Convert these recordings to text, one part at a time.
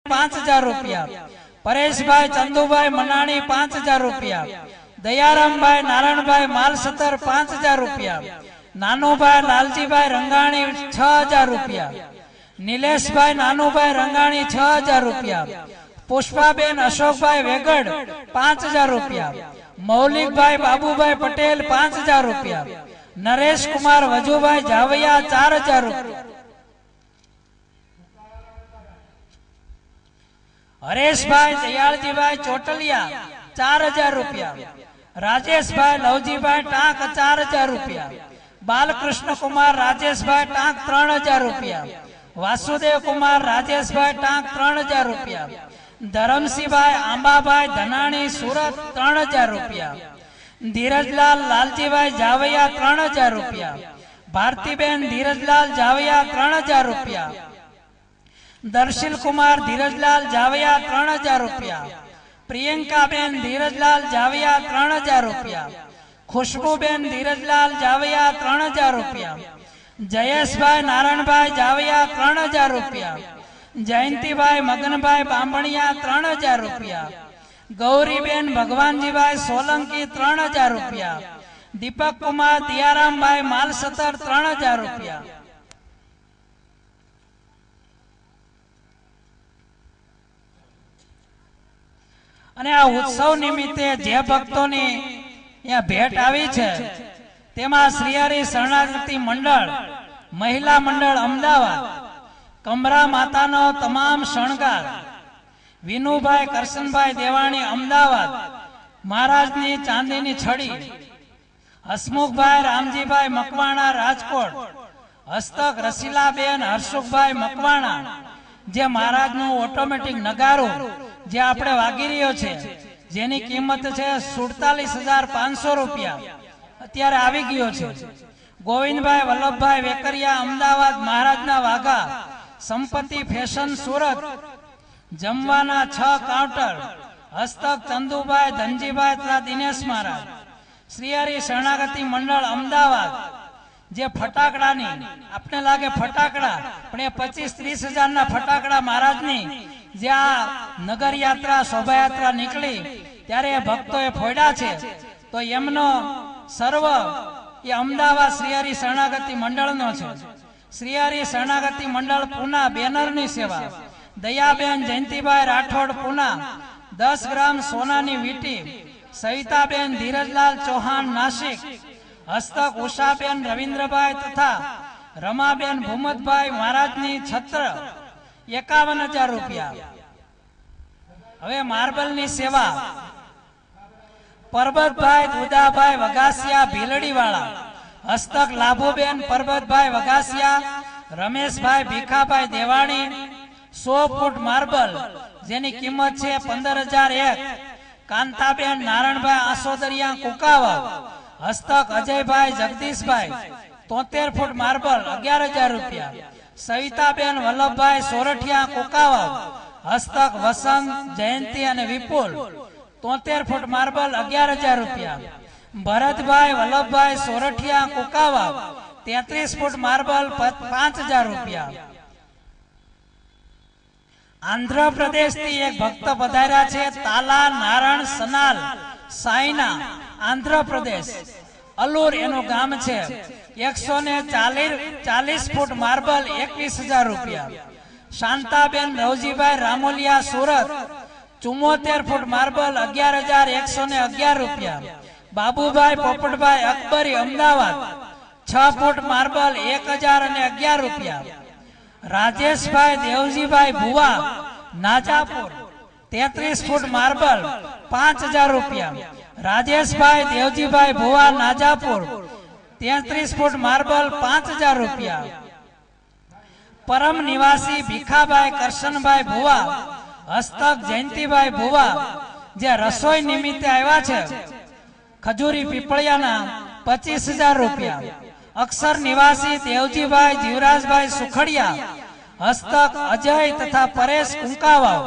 5000 रुपया। परेश भाई चंदुभाई मनाणी 5000 रुपया। दयाराम भाई नारायण भाई मालसतर 5000 रुपया। नानू भाई लालजी भाई रंगाणी 6000 रुपया। नीलेश भाई नानू भाई रंगाणी 6000 रुपया। पुष्पाबेन अशोक भाई वेगड़ 5000 रुपया। मौलिक भाई बाबू भाई पटेल 5000 रुपया। नरेश कुमार वजूभाई जावैया 4000 रुपया। हरेश भाई दयालजी भाई चोटलिया 4000 रुपया। राजेश भाई लवजी भाई टांक 4000 रुपया। बालकृष्ण कुमार राजेश भाई टांक 3000 रुपया। वासुदेव कुमार राजेश भाई टांक 3000 रुपया। धरमसिंह भाई आंबा भाई धनाणी सूरत 3000 रुपया। धीरजलाल लालजी भाई जावैया 3000 रुपया। भारतीबेन धीरजलाल जावैया 3000 रुपया। दर्शिल कुमार धीरजलाल जावैया 3000 रुपया। प्रियंका बेन धीरजलाल जावैया 3000 रुपया। खुशबूबेन धीरजलाल जावैया 3000 रुपया। जयेश भाई नारायण भाई जावैया 3000 रुपया। जयंती भाई मगन भाई बांबणिया 3000 रुपया। गौरीबेन भगवानजी भाई सोलंकी 3000 रुपया। दीपक कुमार दियाराम भाई मालसतर 3000 रुपया। અને આ ઉત્સવ નિમિત્તે જે ભક્તોની અહીંયા ભેટ આવી છે તેમાં શ્રી હરિ શરણાગતિ મંડળ મહિલા મંડળ અમદાવાદ કમરા માતાનો તમામ શણગાર વિનુભાઈ કરશનભાઈ દેવાણી અમદાવાદ મહારાજની ચાંદીની છડી હસમુખભાઈ રામજીભાઈ મકવાણા રાજકોટ હસ્તક રસીલાબેન હર્ષુખભાઈ મકવાણા જે મહારાજનું ઓટોમેટિક નગારું જે આપણે વાગી રહ્યો છે જેની કિંમત છે 47500 રૂપિયા અત્યારે આવી ગયો છે। ગોવિંદભાઈ વલ્લભભાઈ વેકરિયા અમદાવાદ મહારાજના વાઘા સંપત્તિ ફેશન સુરત જમવાના 6 કાઉન્ટર હસ્તક ચંદુભાઈ ધનજીભાઈ તથા દિનેશ મહારાજ શ્રી હરિ શરણાગતિ મંડળ અમદાવાદ જે ફટાકડાની આપને લાગે ફટાકડા પણ એ 25-30 હજારના ફટાકડા મહારાજની જે આ નગર યાત્રા શોભાયાત્રા નીકળી ત્યારે ભક્તોએ ફોડ્યા છે તો એમનો સર્વ એ અમદાવાદ શ્રી હરિ શરણાગતિ મંડળનો છે। શ્રી હરિ શરણાગતિ મંડળ પૂના બેનરની સેવા દયાબેન જયંતિભાઈ રાઠોડ પૂના 10 ગ્રામ સોનાની વીંટી સવિતાબેન ધીરજલાલ ચૌહાણ નાસિક હસ્તક ઉષાબેન રવિન્દ્રભાઈ તથા રમાબેન ભૂમતભાઈ મહારાજની છત્ર 51000 રૂપિયા। હવે માર્બલની સેવા પરબતભાઈ દુદાભાઈ વગાસિયા ભીલડીવાળા હસ્તક લાભુબેન પરબતભાઈ વગાસિયા રમેશભાઈ ભીખાભાઈ દેવાણી 100 ફૂટ માર્બલ જેની કિંમત છે 15001। કાંતાબેન નારાયણભાઈ આસોદરિયા કુકાવા હસ્તક અજયભાઈ જગદીશભાઈ 73 ફૂટ માર્બલ 11000 રૂપિયા। સવિતાબેન વલ્લભભાઈ સોરઠિયા કુકાવા હસ્તક વસંત જયંતિ અને વિપુલ 73 ફૂટ માર્બલ 11000 રૂપિયા। ભરતભાઈ વલ્લભભાઈ સોરઠિયા કુકાવા 33 ફૂટ માર્બલ 5000 રૂપિયા। આંધ્રપ્રદેશ થી એક ભક્ત પધાર્યા છે તાલા નારાયણ સનાલ સાઈના આંધ્રપ્રદેશ અલુર એનું ગામ છે 140 ફૂટ માર્બલ 21000 રૂપિયા। શાંતાબેન રવજીભાઈ રામોલિયા સુરત 74 ફૂટ માર્બલ 11111 રૂપિયા। બાબુભાઈ પોપટભાઈ અકબરી અમદાવાદ 6 ફૂટ માર્બલ 1011 રૂપિયા। રાજેશભાઈ દેવજીભાઈ ભુવા નાજાપુર 33 ફૂટ માર્બલ 5000 રૂપિયા। રાજેશભાઈ દેવજીભાઈ ભુવા નાજાપુર 33 ફૂટ માર્બલ 5000 રૂપિયા। પરમ નિવાસી ભીખાભાઈ કરશનભાઈ ભુવા હસ્તક જયંતિભાઈ ભુવા જે રસોઈ નિમિત્તે આવ્યા છે ખજૂરી પીપળિયાના 25000 રૂપિયા। અક્ષર નિવાસી દેવજીભાઈ જીવરાજભાઈ સુખડિયા હસ્તક અજય તથા પરેશ કુંકાવા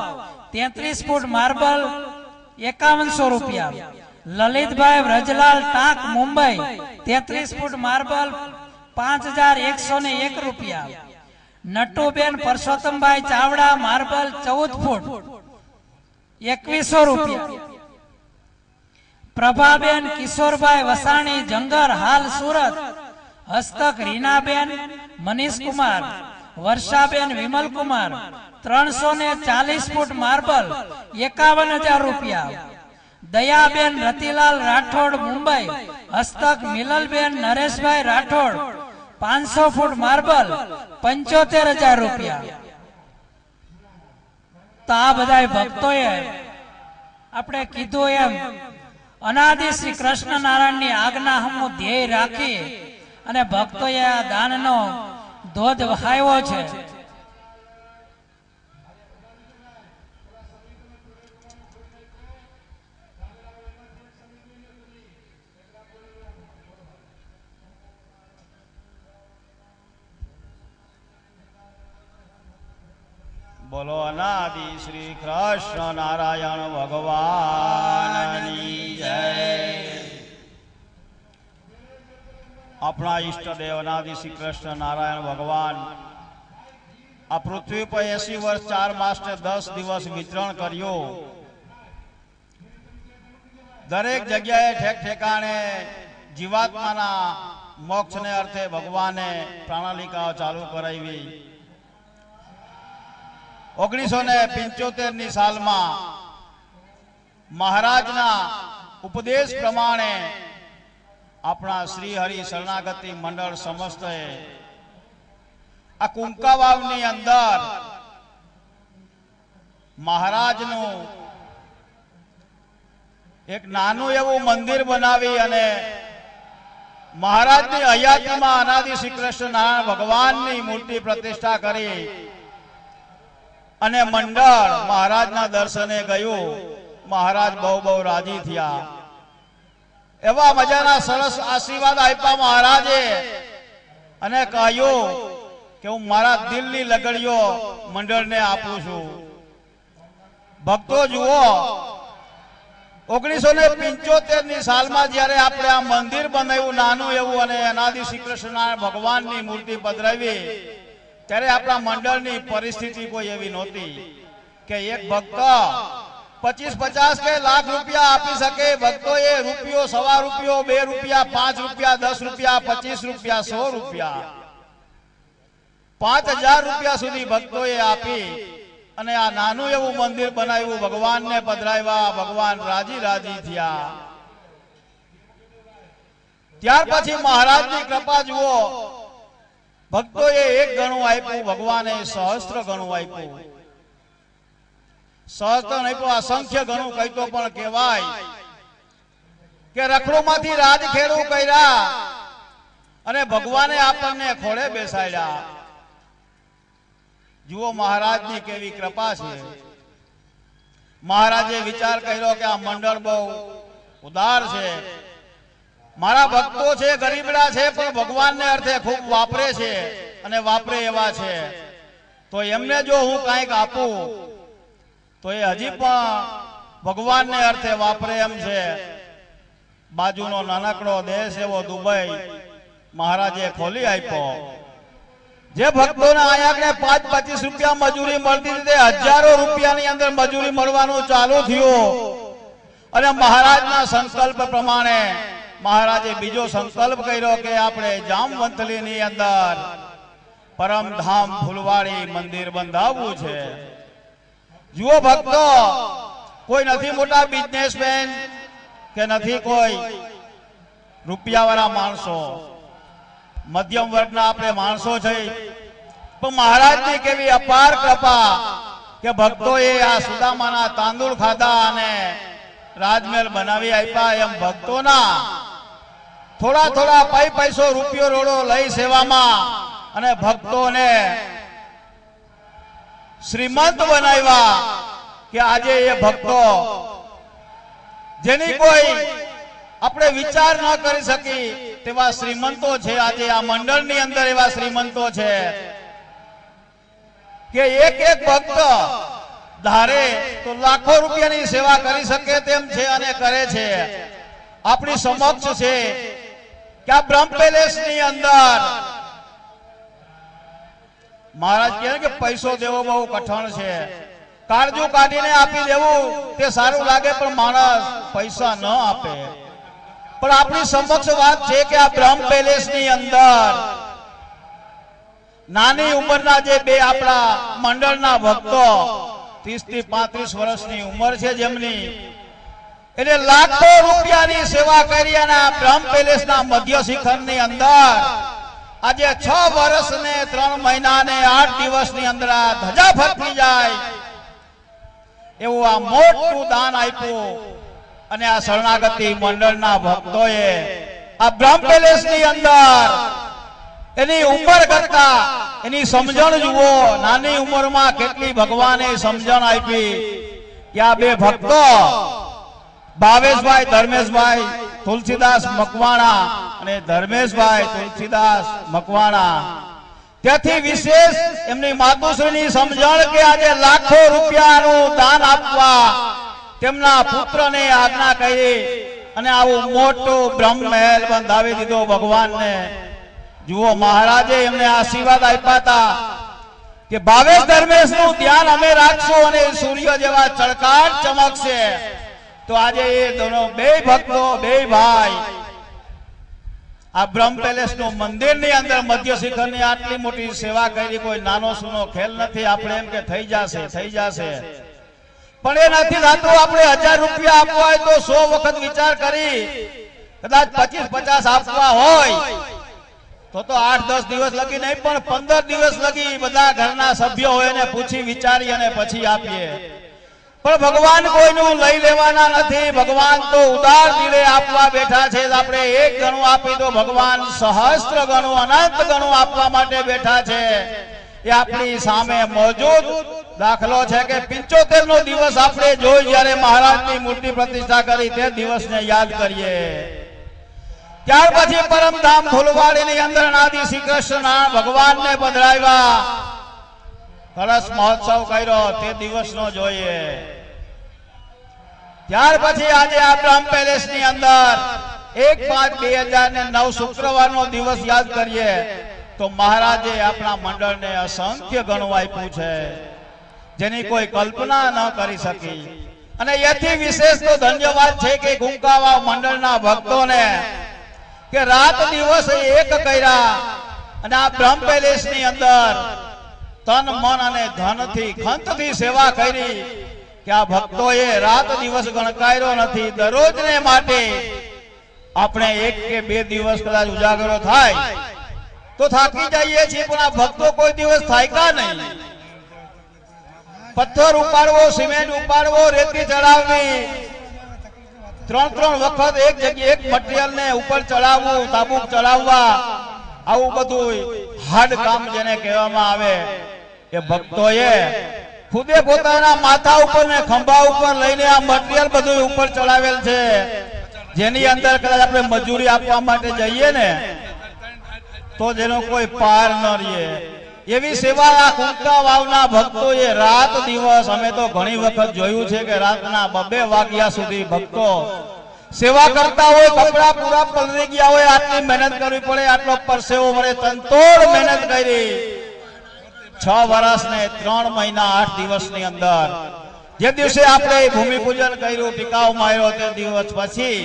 33 ફૂટ માર્બલ 5100 રૂપિયા। લલિતભાઈ વ્રજલાલ ટાંક મુંબઈ 33 ફૂટ માર્બલ 5101 રૂપિયા। નટુબેન પરસોત્તમભાઈ ચાવડા માર્બલ 14 ફૂટ 2100 રૂપિયા. પ્રભાબેન કિશોરભાઈ વસાણી જંગર હાલ સુરત હસ્તક રીનાબેન મનીષકુમાર વર્ષાબેન વિમલકુમાર 340 ફૂટ માર્બલ 51,000 રૂપિયા. દયાબેન રતિલાલ રાઠોડ મુંબઈ હસ્તક મિલલબેન નરેશભાઈ રાઠોડ 500 ફૂટ માર્બલ 75,000 રૂપિયા. તો આ બધા ભક્તોએ આપણે કીધું એમ અનાદિ શ્રી કૃષ્ણ નારાયણની આજ્ઞા હમું ધ્યેય રાખી અને ભક્તોએ આ દાનનો ધોધ વહાવ્યો છે. બોલો અનાદિ શ્રી કૃષ્ણ નારાયણ ભગવાનની જય. આપણા ઈષ્ટદેવ અનાદિ શ્રી કૃષ્ણ નારાયણ ભગવાન આ પૃથ્વી પર 80 વર્ષ 4 માસ ને 10 દિવસ વિચરણ કર્યું. દરેક જગ્યાએ ઠેક ઠેકાણે જીવાત્માના મોક્ષને અર્થે ભગવાને પ્રણાલિકાઓ ચાલુ કરાવી. 1975 સાલમાં મહારાજના ઉપદેશ પ્રમાણે આપણા શ્રી હરિ શરણાગતિ મંડળ સમસ્તએ આ કુંકાવાવની અંદર મહારાજનું એક નાનું એવું મંદિર બનાવી અને મહારાજની હયાતીમાં અનાદિ શ્રી કૃષ્ણ નારાયણ ભગવાનની મૂર્તિ પ્રતિષ્ઠા કરી અને મંડળ મહારાજના દર્શને ગયું. મહારાજ બહુ રાજી થયા. એવા મજાના સરસ આશીર્વાદ આપ્યા મહારાજે અને કહ્યું કે હું મારા દિલની લગડીઓ મંડળને આપું છું. ભક્તો જુઓ, 1975 સાલમાં જ્યારે આપણે આ મંદિર બનાવ્યું નાનું એવું અને અનાદિ શ્રી કૃષ્ણ ભગવાનની મૂર્તિ પધરાવી ત્યારે આપણા મંડળની પરિસ્થિતિ કોઈ એવી નહોતી કે એક ભક્ત 25-50 કે લાખ રૂપિયા આપી શકે. ભક્તોએ રૂપિયો, સવા રૂપિયો, 2 રૂપિયા, 5 રૂપિયા, 10 રૂપિયા, 25 રૂપિયા, 100 રૂપિયા, 5,000 રૂપિયા સુધી ભક્તોએ આપી અને આ નાનું એવું મંદિર બનાવ્યું. ભગવાનને પધરાવ્યા. ભગવાન રાજી થયા. ત્યાર પછી મહારાજની કૃપા જુઓ, ભક્તોએ 1 ગણું આપ્યું, ભગવાને સહસ્ત્ર ગણું આપ્યું. સહસ્ત્ર નહીં તો અસંખ્ય ગણું કહી તો પણ કહેવાય કે રખડુમાંથી રાજ ખેડું કર્યા અને ભગવાને આપણને ખોળે બેસાડ્યા. જુઓ મહારાજની કેવી કૃપા છે. મહારાજે વિચાર કર્યો કે આ મંડળ બહુ ઉદાર છે, મારા ભક્તો છે, ગરીબડા છે, પણ ભગવાનને અર્થે ખૂબ વાપરે છે અને વાપરે એવા છે. તો એમને જો હું કંઈક આપું તો એ હજી પણ ભગવાનને અર્થે વાપરે એમ છે. બાજુનો નાનકડો દેશ એવો દુબઈ મહારાજે ખોલી આપ્યો. જે ભક્તોને અહીંયા 5-25 રૂપિયા મજૂરી મળતી હતી તે હજારો રૂપિયાની અંદર મજૂરી મળવાનું ચાલુ થયું. અને મહારાજના સંકલ્પ પ્રમાણે મહારાજે બીજો સંકલ્પ કર્યો કે આપણે જામવંથલીની અંદર પરમધામ ફૂલવાડી મંદિર બંધાવવું છે. જુઓ ભક્તો, કોઈ નથી મોટા બિઝનેસમેન કે નથી કોઈ રૂપિયાવાળા માણસો, મધ્યમ વર્ગના આપણે માણસો છે. પણ મહારાજની કેવી અપાર કૃપા કે ભક્તોએ આ સુદામાના તાંદુળ ખાધા અને રાજમહેલ બનાવી આપ્યા. એમ ભક્તોના થોડા પૈસો રૂપિયો રોડો લઈ સેવામાં અને ભક્તોને શ્રીમંત બનાવ્યા કે આજે એ ભક્તો જેની કોઈ આપણે વિચાર ન કરી શકી તેવા શ્રીમંતો છે. આજે આ મંડળની અંદર એવા શ્રીમંતો છે કે એક ભક્ત ધારે તો લાખો રૂપિયાની સેવા કરી શકે તેમ છે અને કરે છે. આપણી સમક્ષ છે કે આ બ્રહ્મ પેલેસની અંદર મહારાજ કહે કે પૈસો દેવો બહુ કઠણ છે, કાળજું કાઢીને આપી દેવું તે સારું લાગે, પણ માણસ પૈસા ન આપે. પણ આપણી સમક્ષ વાત છે કે આ બ્રહ્મ પેલેસ ની અંદર નાની ઉંમરના જે બે આપણા મંડળના ભક્તો 30 થી 35 વર્ષની ઉંમર છે જેમની, એટલે લાખો રૂપિયાની સેવા કરી અને આ બ્રહ્મ પેલેસના મધ્ય શિખરની અંદર આજે 6 વર્ષ ને 3 મહિના ને 8 દિવસની અંદર આ ધજા ફરતી જાય એવું આ મોટું દાન આપ્યું. અને આ શરણાગતિ મંડળના ભક્તોએ આ બ્રહ્મ પેલેસની અંદર એની ઉંમર કરતા એની સમજણ જુઓ, નાની ઉંમરમાં કેટલી ભગવાને સમજણ આપી કે આ બે ભક્તો ભાવેશભાઈ ધર્મેશભાઈ તુલસીદાસ મકવાણા અને ધર્મેશભાઈ તુલસીદાસ મકવાણા, તેથી વિશેષ એમની માતુશ્રીની સમજણ કે આજે લાખો રૂપિયાનું દાન આપવા તેમના પુત્રને આજ્ઞા કરી અને આવું મોટું બ્રહ્મ મહેલ બંધાવી દીધો ભગવાનને. જુઓ, મહારાજે એમને આશીર્વાદ આપ્યા હતા કે ભાવેશ ધર્મેશ નું ધ્યાન અમે રાખશું અને સૂર્ય જેવા ચળકાટ ચમકશે. તો આજે એ દોનો બે ભક્તો, બે ભાઈ આ બ્રહ્મ પેલેસ નું મંદિર ની અંદર મધ્ય શિખર ની આટલી મોટી સેવા કરી કોઈ નાનો સૂનો ખેલ નથી. આપણે એમ કે થઈ જશે, પણ એ નથી થતું. આપણે 1000 રૂપિયા આપવા હોય તો 100 વખત વિચાર કરી, કદાચ 25-50 આપવા હોય તો 8-10 દિવસ લગી નહીં, પણ 15 દિવસ લગી બધા ઘરના સભ્યો હોય ને પૂછી વિચારી અને પછી આપીએ. પણ ભગવાન કોઈનું લઈ લેવાના નથી. ભગવાન તો ઉદાર દિલે આપવા બેઠા છે. આપણે 1 ગણું આપી તો ભગવાન સહસ્ત્ર ગણું, અનંત ગણું આપવા માટે બેઠા છે. એ આપણી સામે મોજૂદ દાખલો છે કે 75 નો દિવસ આપણે જોઈ જ્યારે મહારાજની મૂર્તિ પ્રતિષ્ઠા કરી તે દિવસને યાદ કરીએ. ત્યાર પછી પરમધામ ફૂલવાડીની અંદર આદિ શ્રી કૃષ્ણ ભગવાનને પધરાવ્યા, કળશ મહોત્સવ કર્યો તે દિવસનો જોઈએ. ત્યાર પછી આજે આ બ્રહ્મ પેલેસની અંદર 1/5/2009 શુક્રવારનો દિવસ યાદ કરીએ તો મહારાજે આપણા મંડળને અસંખ્ય ગણું આપ્યું છે જેની કોઈ કલ્પના ન કરી શકી. અને એથી વિશેષ તો ધન્યવાદ છે કે ગુંકાવા મંડળના ભક્તોને કે રાત દિવસ એક કર્યા અને આ બ્રહ્મ પેલેસની અંદર તન મન અને ધનથી ખંતથી સેવા કરી કે આ ભક્તોએ રાત દિવસ ગણકાર્યો નથી. દરરોજને માટે આપણે 1 કે 2 દિવસ કદાચ ઉજાગરો થાય તો થાકી જઈએ છીએ, પણ આ ભક્તો કોઈ દિવસ થાક્યા નહીં. પથ્થર ઉપાડવો, સિમેન્ટ ઉપાડવો, રેતી ચડાવવી, 3 વખત એક જગ્યાએ એક મટીરીયલ ને ઉપર ચડાવવું, તાબૂક ચડાવવા, આવું બધું હાર્ડ કામ જેને કહેવામાં આવે એ ભક્તોએ ખુદે પોતાના માથા ઉપર ને ખંભા ઉપર લઈને આ મટીરીયલ બધું ઉપર ચડાવેલ છે, જેની અંદર કદાચ આપણે મજૂરી આપવા માટે જઈએ ને તો જેનો કોઈ પાર ન રહે. એવી સેવા આ કુંકા વાવના ભક્તોએ રાત દિવસ, અમે તો ઘણી વખત જોયું છે કે રાતના 2 વાગ્યા સુધી ભક્તો સેવા કરતા હોય, કપડા પૂરા પલળી ગયા હોય, આટલી મહેનત કરવી પડે, આટલો પરસેવો વળે, તનતોડ મહેનત કરી 6 વર્ષ ને 3 મહિના 8 દિવસની અંદર જે દિવસે આપણે ભૂમિપૂજન કર્યું, ટીકાવ માર્યો, તે દિવસ પછી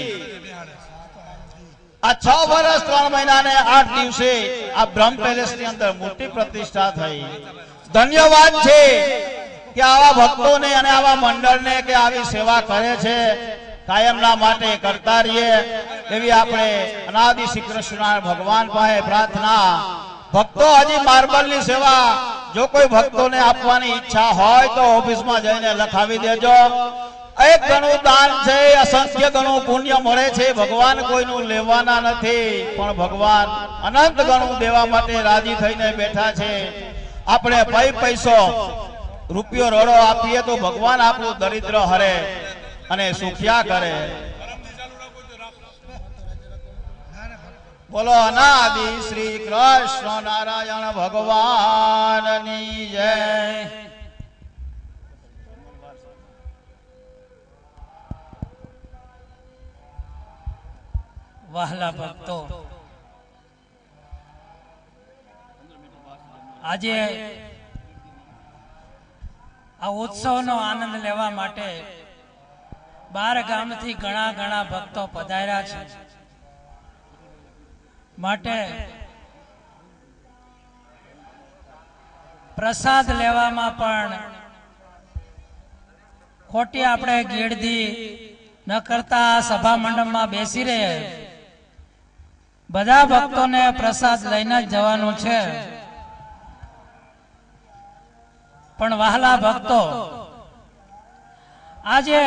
આ 6 વર્ષ 3 મહિના ને 8 દિવસે આ બ્રહ્મ પેલેસ ની અંદર મૂર્તિ પ્રતિષ્ઠા થઈ. ધન્યવાદ છે કે આવા ભક્તોને અને આવા મંડળને કે આવી સેવા કરે છે, કાયમના માટે કરતા રહીએ એવી આપણે અનાદિ શ્રી કૃષ્ણ ભગવાન પાસે પ્રાર્થના. ભક્તો હજી માર્બલની સેવા જો કોઈ ભક્તોને આપવાની ઈચ્છા હોય તો ઓફિસમાં જઈને લખાવી દેજો. 1 ગણું દાન છે, અસંખ્ય ગણું પુણ્ય મળે છે. ભગવાન કોઈનું લેવાના નથી, પણ ભગવાન અનંત ગણું દેવા માટે રાજી થઈને બેઠા છે. આપણે પૈસો રૂપિયો રોડો આપીએ તો ભગવાન આપણું દરિદ્ર હરે અને સુખિયા કરે. બોલો અનાદિ શ્રી કૃષ્ણ નારાયણ ભગવાનની જય. વહાલા ભક્તો, આજે આ ઉત્સવનો આનંદ લેવા માટે 12 ગામથી ઘણા ભક્તો પધાર્યા છે. માટે પ્રસાદ લેવામાં પણ ખોટી આપણે ગીરદી ન કરતા સભા મંડપમાં બેસી રહે. બધા ભક્તોને પ્રસાદ લઈને જ જવાનું છે. પણ વહાલા ભક્તો, આજે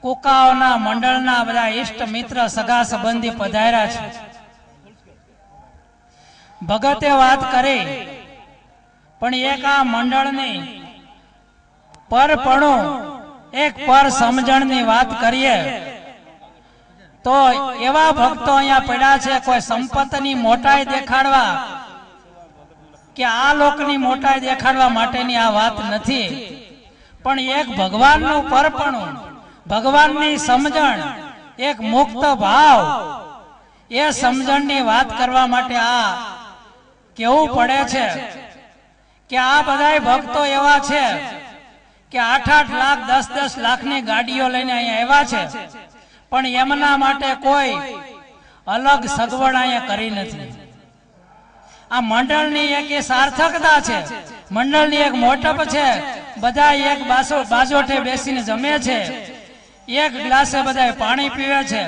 કુકાઓના મંડળના બધા ઈષ્ટ મિત્ર સગા સંબંધી પધાર્યા છે. ભગતે વાત કરી, પણ એક આ મંડળની પરપણું એક પર સમજણની વાત કરીએ તો એવા ભક્તો અહીંયા પડ્યા છે. કોઈ સંપત્તિની મોટાઈ દેખાડવા કે આ લોકની મોટાઈ દેખાડવા માટેની આ વાત નથી, પણ એક ભગવાનનું પરપણું, ભગવાનની સમજણ, એક મુક્ત ભાવ, એ સમજણની વાત કરવા માટે આ કેવું પડે છે કે આ બધા ભક્તો એવા છે કે 8-8 લાખ 10-10 લાખની ગાડીઓ લઈને અહીંયા આવ્યા છે, પણ એમના માટે કોઈ અલગ સગવડ અહીંયા કરી નથી. આ મંડળની એક સાર્થકતા છે, મંડળની એક મોટપ છે. બધા એક બાજોઠે બેસીને જમે છે, એક ગ્લાસે બધા પાણી પીવે છે.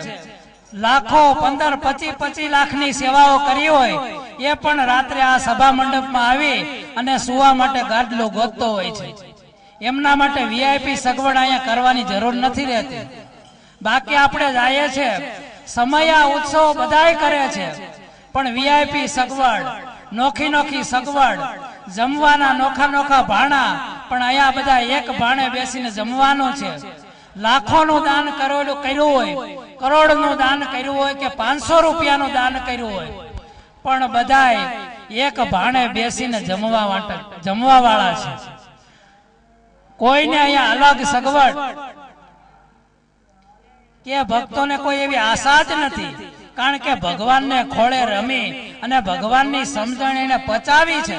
લાખો 15-25 લાખની સેવાઓ કરી હોય એ પણ રાત્રે આ સભા મંડપમાં આવી અને સુવા માટે ગાદલો ગોતતો હોય છે. એમના માટે વીઆઈપી સગવડ અહીંયા કરવાની જરૂર નથી રહેતી. બાકી આપણે જઈએ છે, સમયા ઉત્સવ બધાય કરે છે, પણ વીઆઈપી સગવડ, નોખી સગવડ, જમવાના નોખા ભાણા, પણ અહીંયા બધા એક ભાણે બેસીને જમવાનું છે. લાખોનું દાન કર્યું હોય, કરોડનું દાન કર્યું હોય કે 500 રૂપિયાનું દાન કર્યું હોય, પણ બધાય એક ભાણે બેસીને જમવા વાળા છે. કોઈને અહીંયા અલગ સગવડ કે ભક્તોને કોઈ એવી આશા જ નથી, કારણ કે ભગવાનને ખોળે રમી અને ભગવાનની સમજણ એને પચાવી છે.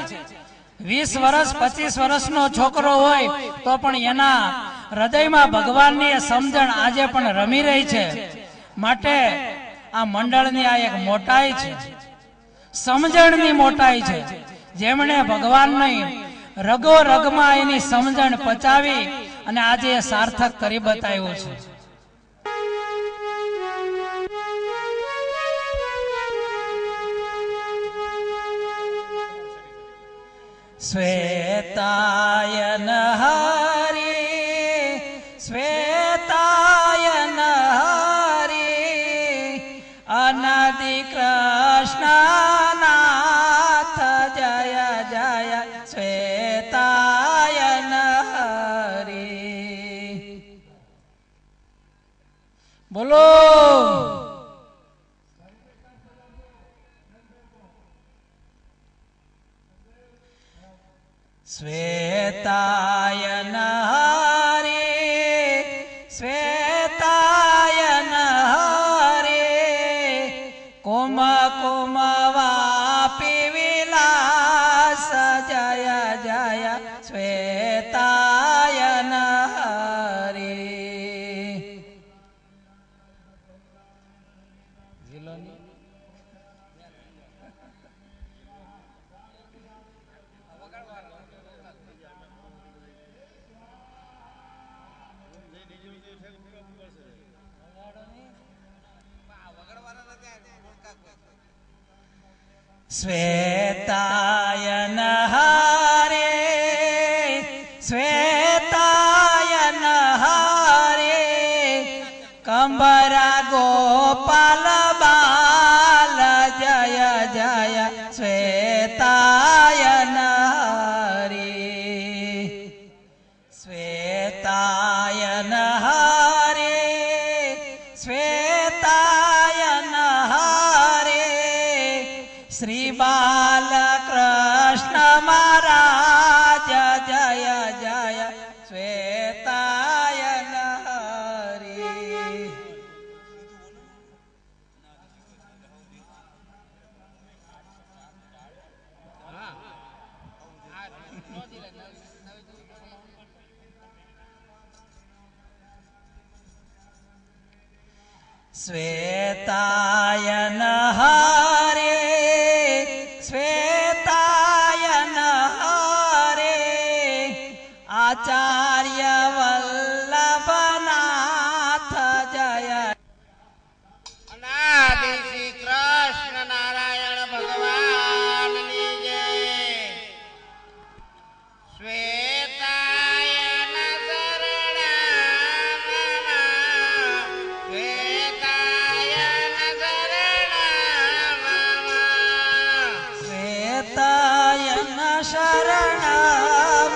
20 વર્ષ 25 વર્ષનો છોકરો હોય તો પણ એના હૃદયમાં ભગવાનની સમજણ આજે પણ રમી રહી છે. માટે આ મંડળની આ એક મોટાઈ છે, સમજણની મોટાઈ છે. જેમણે ભગવાનની રગો રગમાં એની સમજણ પચાવી અને આજે સાર્થક કરી બતાવ્યું છે. શ્વેતાયન હરી, શ્વેતાયન હરી, અનાદિ કૃષ્ણનાથ જય જય શ્વેતાયન હરી. બોલો શ્વેતાયન હરી, શ્વેતાયન હરી, કુમ વાપી વિલાસ જય જય શ્વેતાયન હરી. શ્વેતાયન હરે, શ્વેતાયન હરે, કંબરા ગોપાલ બાલ જય જય શ્વેતાયન હરે. શ્વેતાયન હરે, શ્વેતાયન હરે, શ્રી બાલકૃષ્ણ મહારાજ જય જય શ્વેતાયન હરી. શ્વેતાયન હરે શ્વેતાયન હરે આચાર્ય વલ્લભનાથ જય. અનાદિ શ્રી કૃષ્ણ નારાયણ ભગવાનની જય. શ્વેતાયન શરણમ શ્વેતાયન શરણમ શ્વેતાયન શરણમ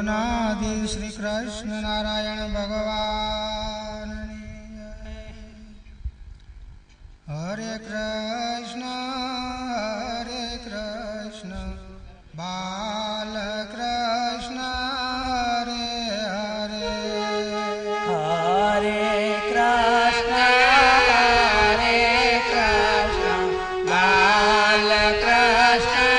નાદિ શ્રી કૃષ્ણ નારાયણ ભગવાન હરે કૃષ્ણ બાલ કૃષ્ણ હરે હરે હરે કૃષ્ણ બાલ કૃષ્ણ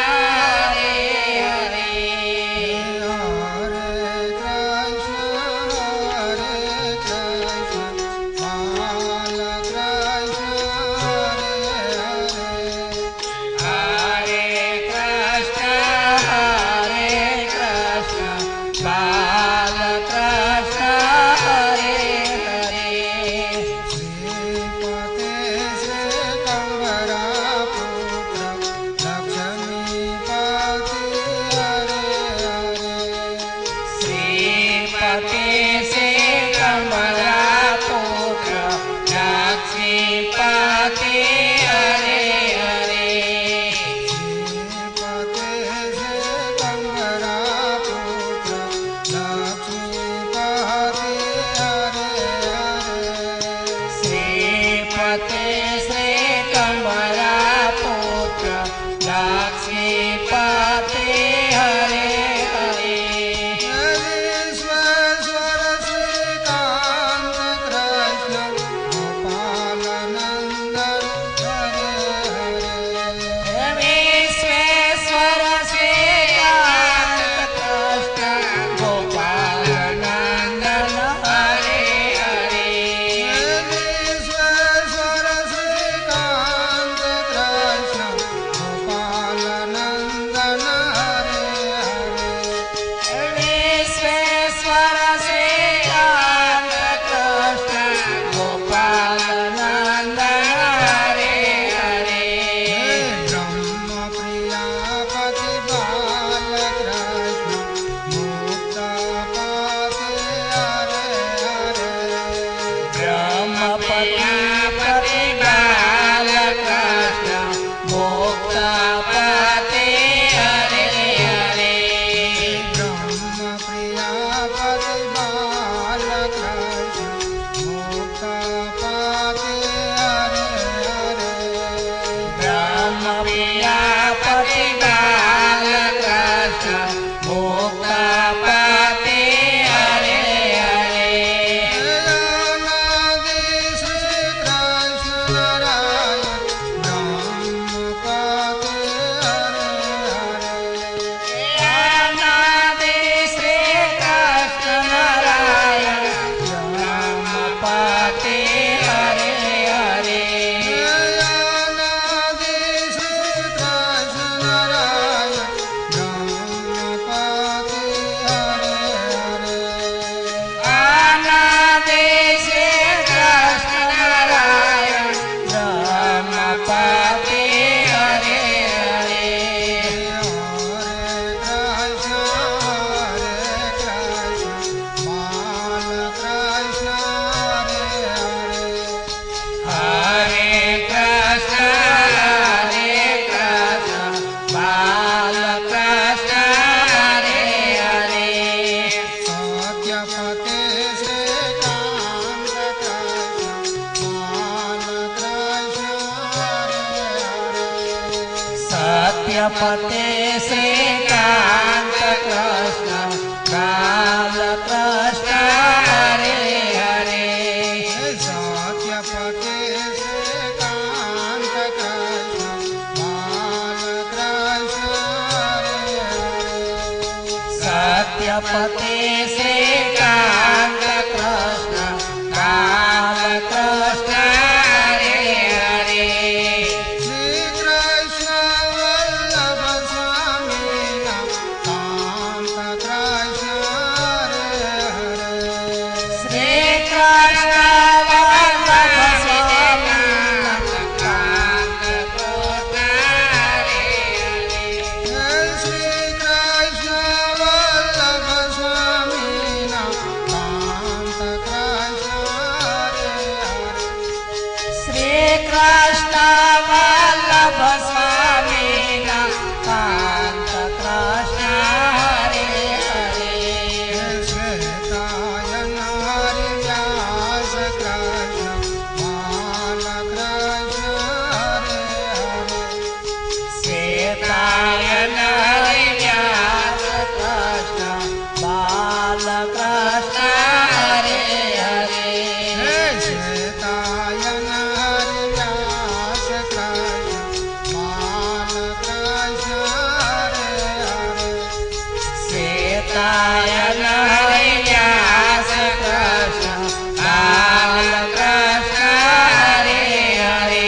સત્યપતે શ્રીકાંત કૃષ્ણ બાલ કૃષ્ણ હરે હરે સત્યપતે શ્રીકાંત કૃષ્ણ બાલ કૃષ્ણ સત્યપતે શ્રીકાંત કૃષ્ણ બાલ કૃષ્ણ Krishna ગાયન હરિ વ્યાસ કૃષ્ણ બાલ કૃષ્ણ હરે હરે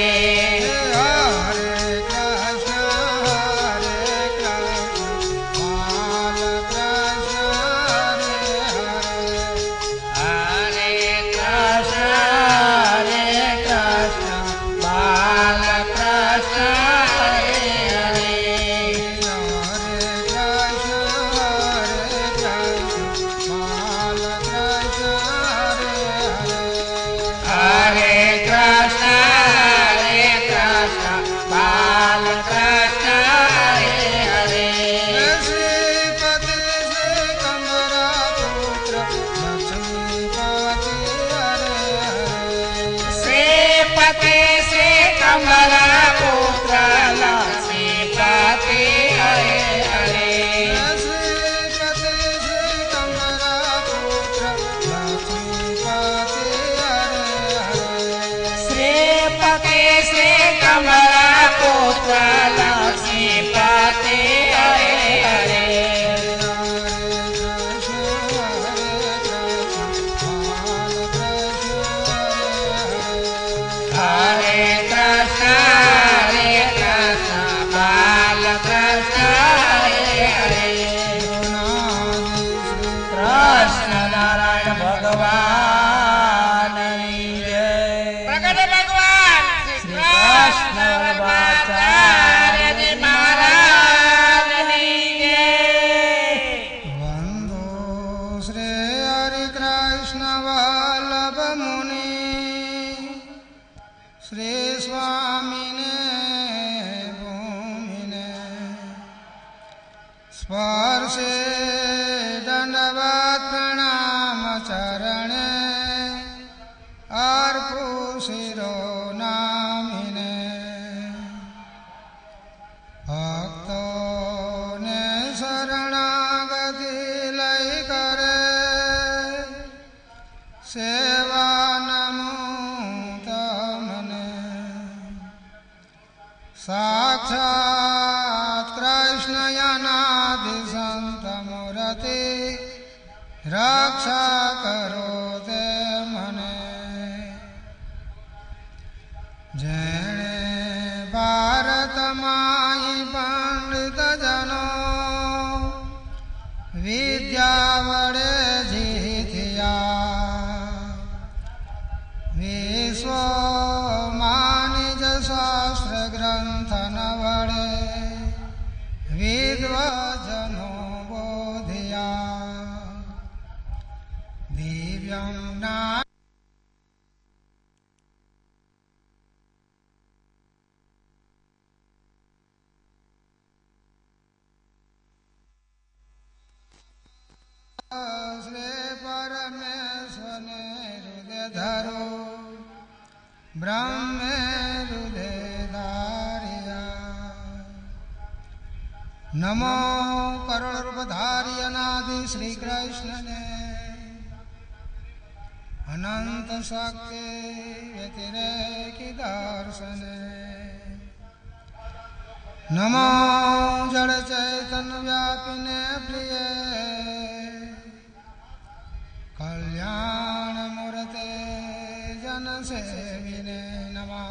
स्पर्शे दंडवत प्रणाम चरणे अर्पु शिरो नामिने भक्तों ने शरणागति लय करे सेवा नमो तमने साक्षात कृष्ण अनादि संत मूर्ति रक्षा करो ते मने जेणे भारत माई पंडित जनो विद्या वडे जीतिया विश्व मानिज शास्त्र ग्रंथ न वडे विद्वजनो बोधिया दिव्यं ना श्री परमेश्वरे हृदय धरो ब्रह्म हृदय धारिया नमो करुण रूपधारी अनादि श्री कृष्ण ने अनंत शक्ति व्यतिरेकी दर्शन नमो जड़ चैतन्य व्यापिने प्रिय कल्याण मूर्ते जन सेविने नमः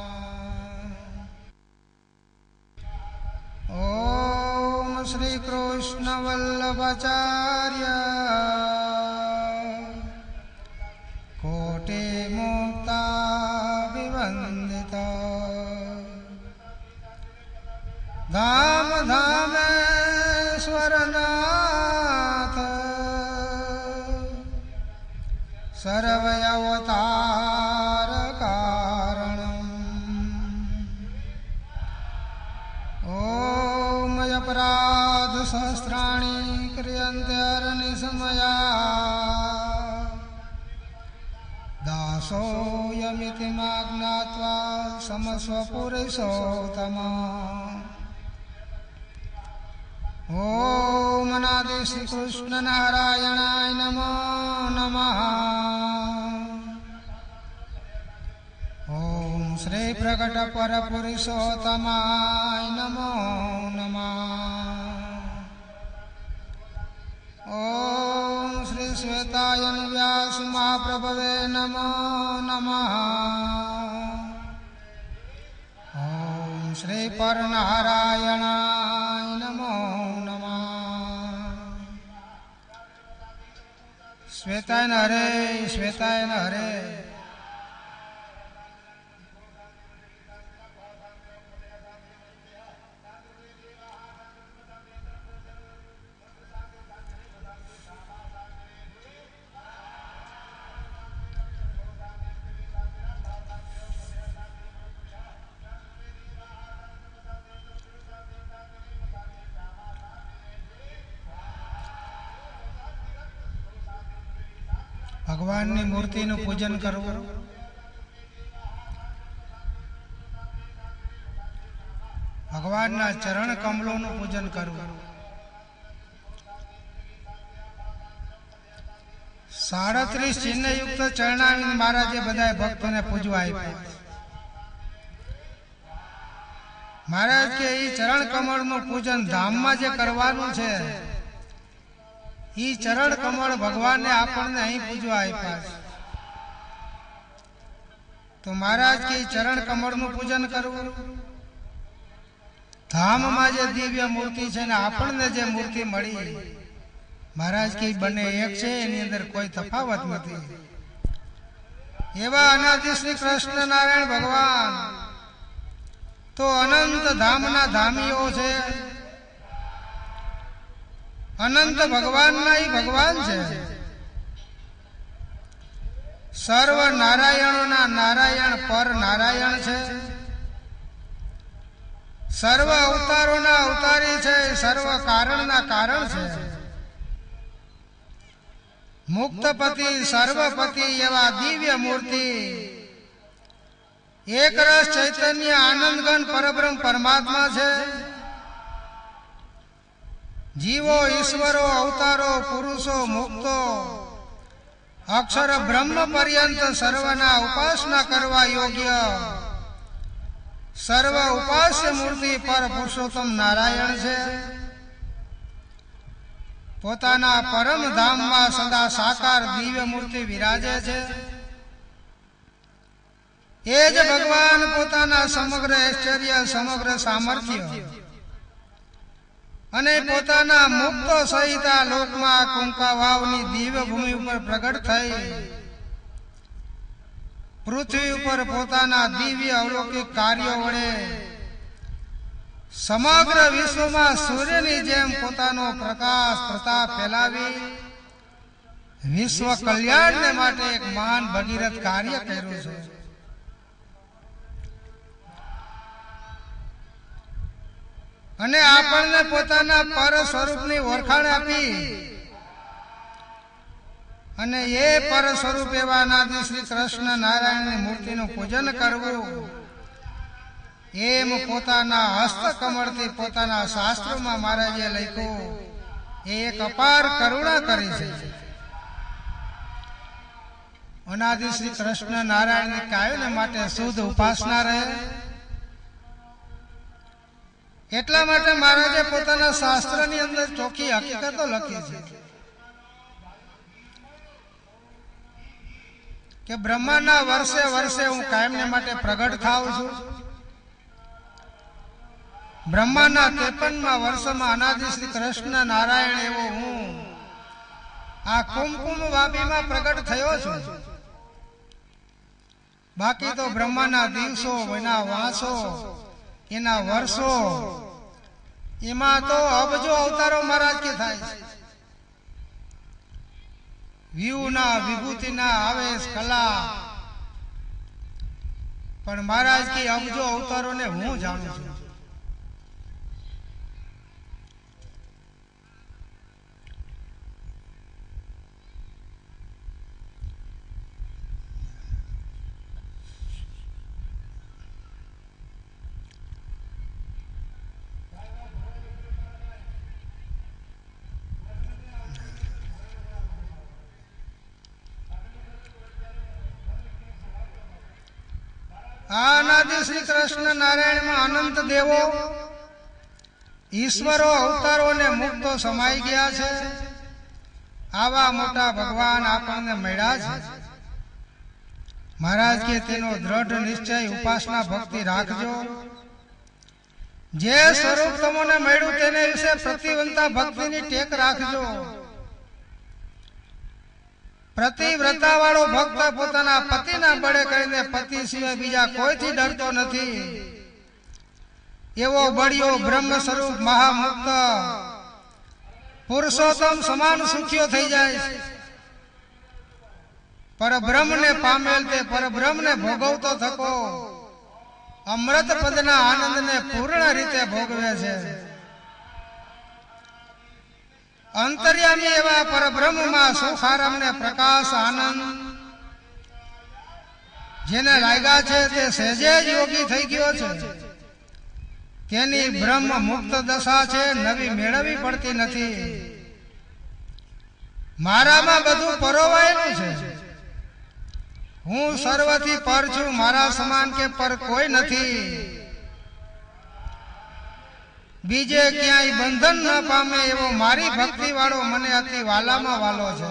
ओम श्री कृष्ण वल्लभाचार्य कोटि मुक्ता विवंदिता धाम धामेश्वरनाथ सर्वअवतार कारणम् ओम अपराध सहस्राणि क्रियन्ते हरनिशमया दासोऽयमिति माज्ञात्वा समस्वपुरुषोत्तमा ओम अनादि श्री कृष्ण नारायणाय नमो नमः ओम श्री प्रकट पर पुरुषोत्तमाय नमो नमः ओम श्वेतायन व्यास महाप्रभवे नमो नमः। ओम श्री परनारायणाय नमो नमः। श्वेतायन हरे श्वेतायन हरे। ભગવાનની મૂર્તિનું પૂજન કરવું, ભગવાનના ચરણ કમલોનું પૂજન કરવું, 37 ચિહ્નયુક્ત ચરણાવિંદ મહારાજે બધા ભક્તોને પૂજવા આપ્યા. મહારાજ કે એ ચરણ કમળનું પૂજન ધામમાં જે કરવાનું છે ઈ ચરણ કમળ ભગવાનને આપણને અહીં પૂજવા આપ્યા છે. તો મહારાજ કે ચરણ કમળનું પૂજન કરવું, ધામમાં જે દિવ્ય મૂર્તિ છે ને આપણને જે મૂર્તિ મળી, મહારાજ કે બંને એક છે, એની અંદર કોઈ તફાવત નથી. એવા અનાદિ શ્રી કૃષ્ણ નારાયણ ભગવાન તો અનંત ધામના ધામીઓ છે. અનંત ભગવાનના ઈ ભગવાન છે. સર્વ નારાયણોના નારાયણ પર નારાયણ છે. સર્વ અવતારોના અવતારી છે. સર્વ કારણના કારણ છે. મુક્તપતિ સર્વપતિ એવા દિવ્ય મૂર્તિ, એક રસ ચૈતન્ય આનંદઘન પરબ્રહ્મ પરમાત્મા છે. જીવો ઈશ્વરો અવતારો પુરુષો મુક્તો અક્ષર બ્રહ્મ પર્યંત સર્વના ઉપાસના કરવા યોગ્ય સર્વ ઉપાસ્ય મૂર્તિ પર પુરુષોત્તમ નારાયણ છે. પોતાના પરમ ધામમાં સદા સાકાર દિવ્ય મૂર્તિ વિરાજે છે. એ જ ભગવાન પોતાના સમગ્ર ઐશ્વર્ય સમગ્ર સામર્થ્ય અને પોતાના મુક્તો સહિત આ લોકમાં કુંકા વાવની દિવ્ય ભૂમિ ઉપર પ્રગટ થઈ પૃથ્વી ઉપર પોતાના દિવ્ય અલૌકિક કાર્યો વડે સમગ્ર વિશ્વમાં સૂર્યની જેમ પોતાનો પ્રકાશ પ્રતાપ ફેલાવી વિશ્વ કલ્યાણને માટે એક મહાન ભગીરથ કાર્ય કર્યું છે. અને આપણને પોતાના પર સ્વરૂપની ઓળખાણ આપી અને એ પર સ્વરૂપ એવા અનાદિ શ્રી કૃષ્ણ નારાયણની મૂર્તિનું પૂજન કરવું, એમ પોતાના હસ્તકમળથી પોતાના શાસ્ત્રોમાં મહારાજે લખ્યું, એ એક અપાર કરુણા કરી છે. અનાદિ શ્રી કૃષ્ણ નારાયણની કાયમ માટે શુદ્ધ ઉપાસના રહે, એટલા માટે મહારાજે પોતાના શાસ્ત્રની અંદર ચોખ્ખી હકીકતો લખી છે કે બ્રહ્માના વર્ષે વર્ષે હું કાયમને માટે પ્રગટ થાઉં છું. બ્રહ્માના 53મા વર્ષમાં અનાદિ શ્રી કૃષ્ણ નારાયણ એવો હું આ કુમકુમ વાપીમાં પ્રગટ થયો છું. બાકી તો બ્રહ્માના દિવસો, એના વાસો, એના વર્ષો, એમાં તો અબજો અવતારો મહારાજ કે થાય છે. વ્યૂના વિભૂતિના આવેશ કલા, પણ મહારાજ કે અબજો અવતારોને હું જાણું છું. આ અનાદિ શ્રી કૃષ્ણ નારાયણમાં અનંત દેવો, ઈશ્વરો, અવતારો અને મુક્તો સમાઈ ગયા છે. આવા મોટા ભગવાન આપણને મળ્યા છે. મહારાજ કે તેનો દ્રઢ નિશ્ચય ઉપાસના ભક્તિ રાખજો. જે સ્વરૂપ તમને મળ્યું તેને વિશે પ્રતિવંતા ભક્તિની ટેક રાખજો. પ્રતિવ્રતા વાળો ભક્ત પોતાના પતિના બળે કરીને પતિ સિવાય બીજા કોઈથી ડરતો નથી. એવો બળિયો બ્રહ્મ સ્વરૂપ મહામુક્ત પુરુષોત્તમ સમાન સુખ્યો થઈ જાય. પરબ્રહ્મને પામેલ તે પરબ્રહ્મને ભોગવતો થકો અમૃત પદના આનંદને પૂર્ણ રીતે ભોગવે છે. અંતર્યામી એવા પરબ્રહ્મમાં સુખ આરામને પ્રકાશ આનંદ જેને લાગ્યા છે તે સહેજે જ યોગી થઈ ગયો છે. તેની બ્રહ્મ મુક્ત દશા છે, નવી મેળવવી પડતી નથી. મારામાં બધું પરોવાયેલું છે. હું સર્વથી પર છું, મારા સમાન કે પર કોઈ નથી. બીજે ક્યાંય બંધન ન પામે એવો મારી ભક્તિ વાળો મને અતિ વાલામાં વાલો છે.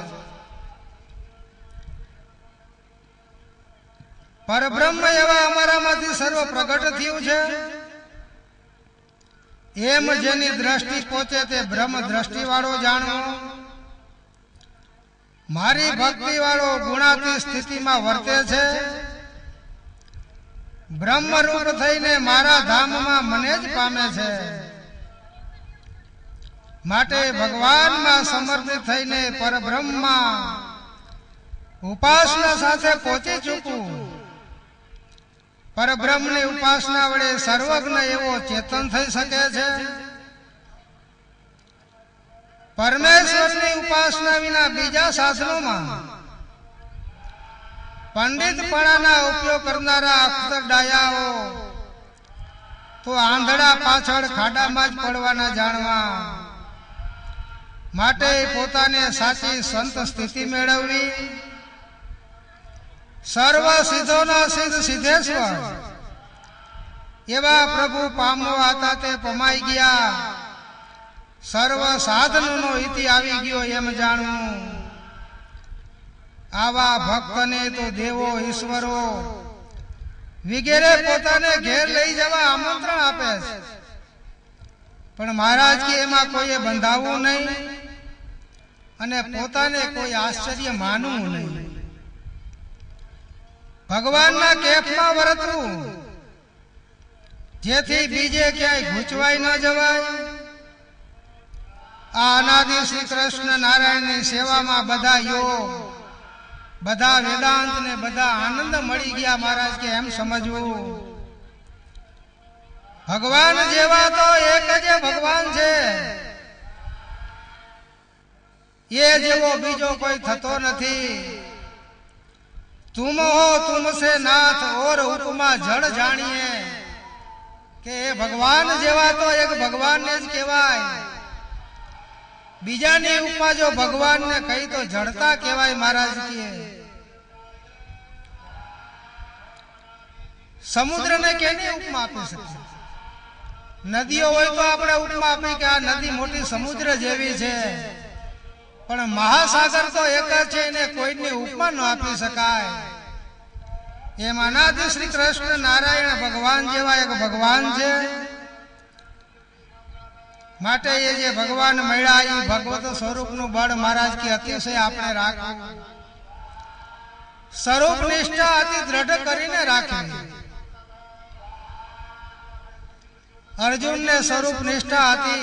પરબ્રહ્મ એવા અમારામાંથી સર્વ પ્રગટ થયું છે. એમ જેની દ્રષ્ટિ પહોંચે તે બ્રહ્મ દ્રષ્ટિ વાળો જાણવો. મારી ભક્તિ વાળો ગુણાતી સ્થિતિમાં વર્તે છે. બ્રહ્મ રૂપ થઈને મારા ધામમાં મને જ પામે છે. માટે ભગવાનમાં સમર્પિત થઈને પરબ્રહ્મમાં ઉપાસના સાથે પહોંચી ચૂકવું. પરબ્રહ્મની ઉપાસના વડે સર્વજ્ઞ એવો ચેતન થઈ શકે છે. પરમેશ્વરની ઉપાસના વિના બીજા સાધનોમાં પંડિતપણાના ઉપયોગ કરનારા અક્ષર ડાયાઓ તો આંધળા પાછળ ખાડામાં જ પડવાના જાણવા. માટે પોતાને સાચી સંત સ્થિતિ મેળવવી. સર્વ સિદ્ધોના સિદ્ધ સિદ્ધેશ્વર એવા પ્રભુ પામવા હતા તે પમાઈ ગયા. સર્વ સાધનોનો ઇતિ આવી ગયો એમ જાણવું. આવા ભક્તને તો દેવો ઈશ્વરો વગેરે પોતાને ઘેર લઈ જવા આમંત્રણ આપે છે. પણ મહારાજ કે એમાં કોઈએ બંધાવવું નહીં અને પોતાને કોઈ આશ્ચર્ય માનવું નહીં. ભગવાનના કેફમાં વર્તવું જેથી બીજે ક્યાંય ગૂંચવાઈ ન જવાય. આ અનાદિ શ્રી કૃષ્ણ નારાયણની સેવામાં બધા યોગ, બધા વેદાંત ને બધા આનંદ મળી ગયા. મહારાજ કે એમ સમજવું. ભગવાન જેવા તો એક જ ભગવાન છે. એ જેવો બીજો કોઈ થતો નથી. तुम हो तुमसे नाथ और उपमा जड़ जानिए के भगवान जेवा तो एक भगवान ने ज कहेवाय. बीजानी उपमा जो भगवान ने कही तो जड़ता कहेवाय. महाराज के समुद्र ने केनी उपमा आपी शके? नदीओ होय तो आपणे उपमा आपी के आ नदी मोटी समुद्र जेवी छे. पण महासागर तो एक ज छे ने कोईनी उपमा न आपी शकाय. एम अनादि श्री कृष्ण नारायण भगवान जेवा एक भगवान छे. माटे ये जे भगवान मळ्या ई भगवत स्वरूप नु बळ महाराज की अतिशय आपणे राखવું. स्वरूप निष्ठा अति दृढ़ करीने राखवी. अर्जुन ने स्वरूप निष्ठा हती.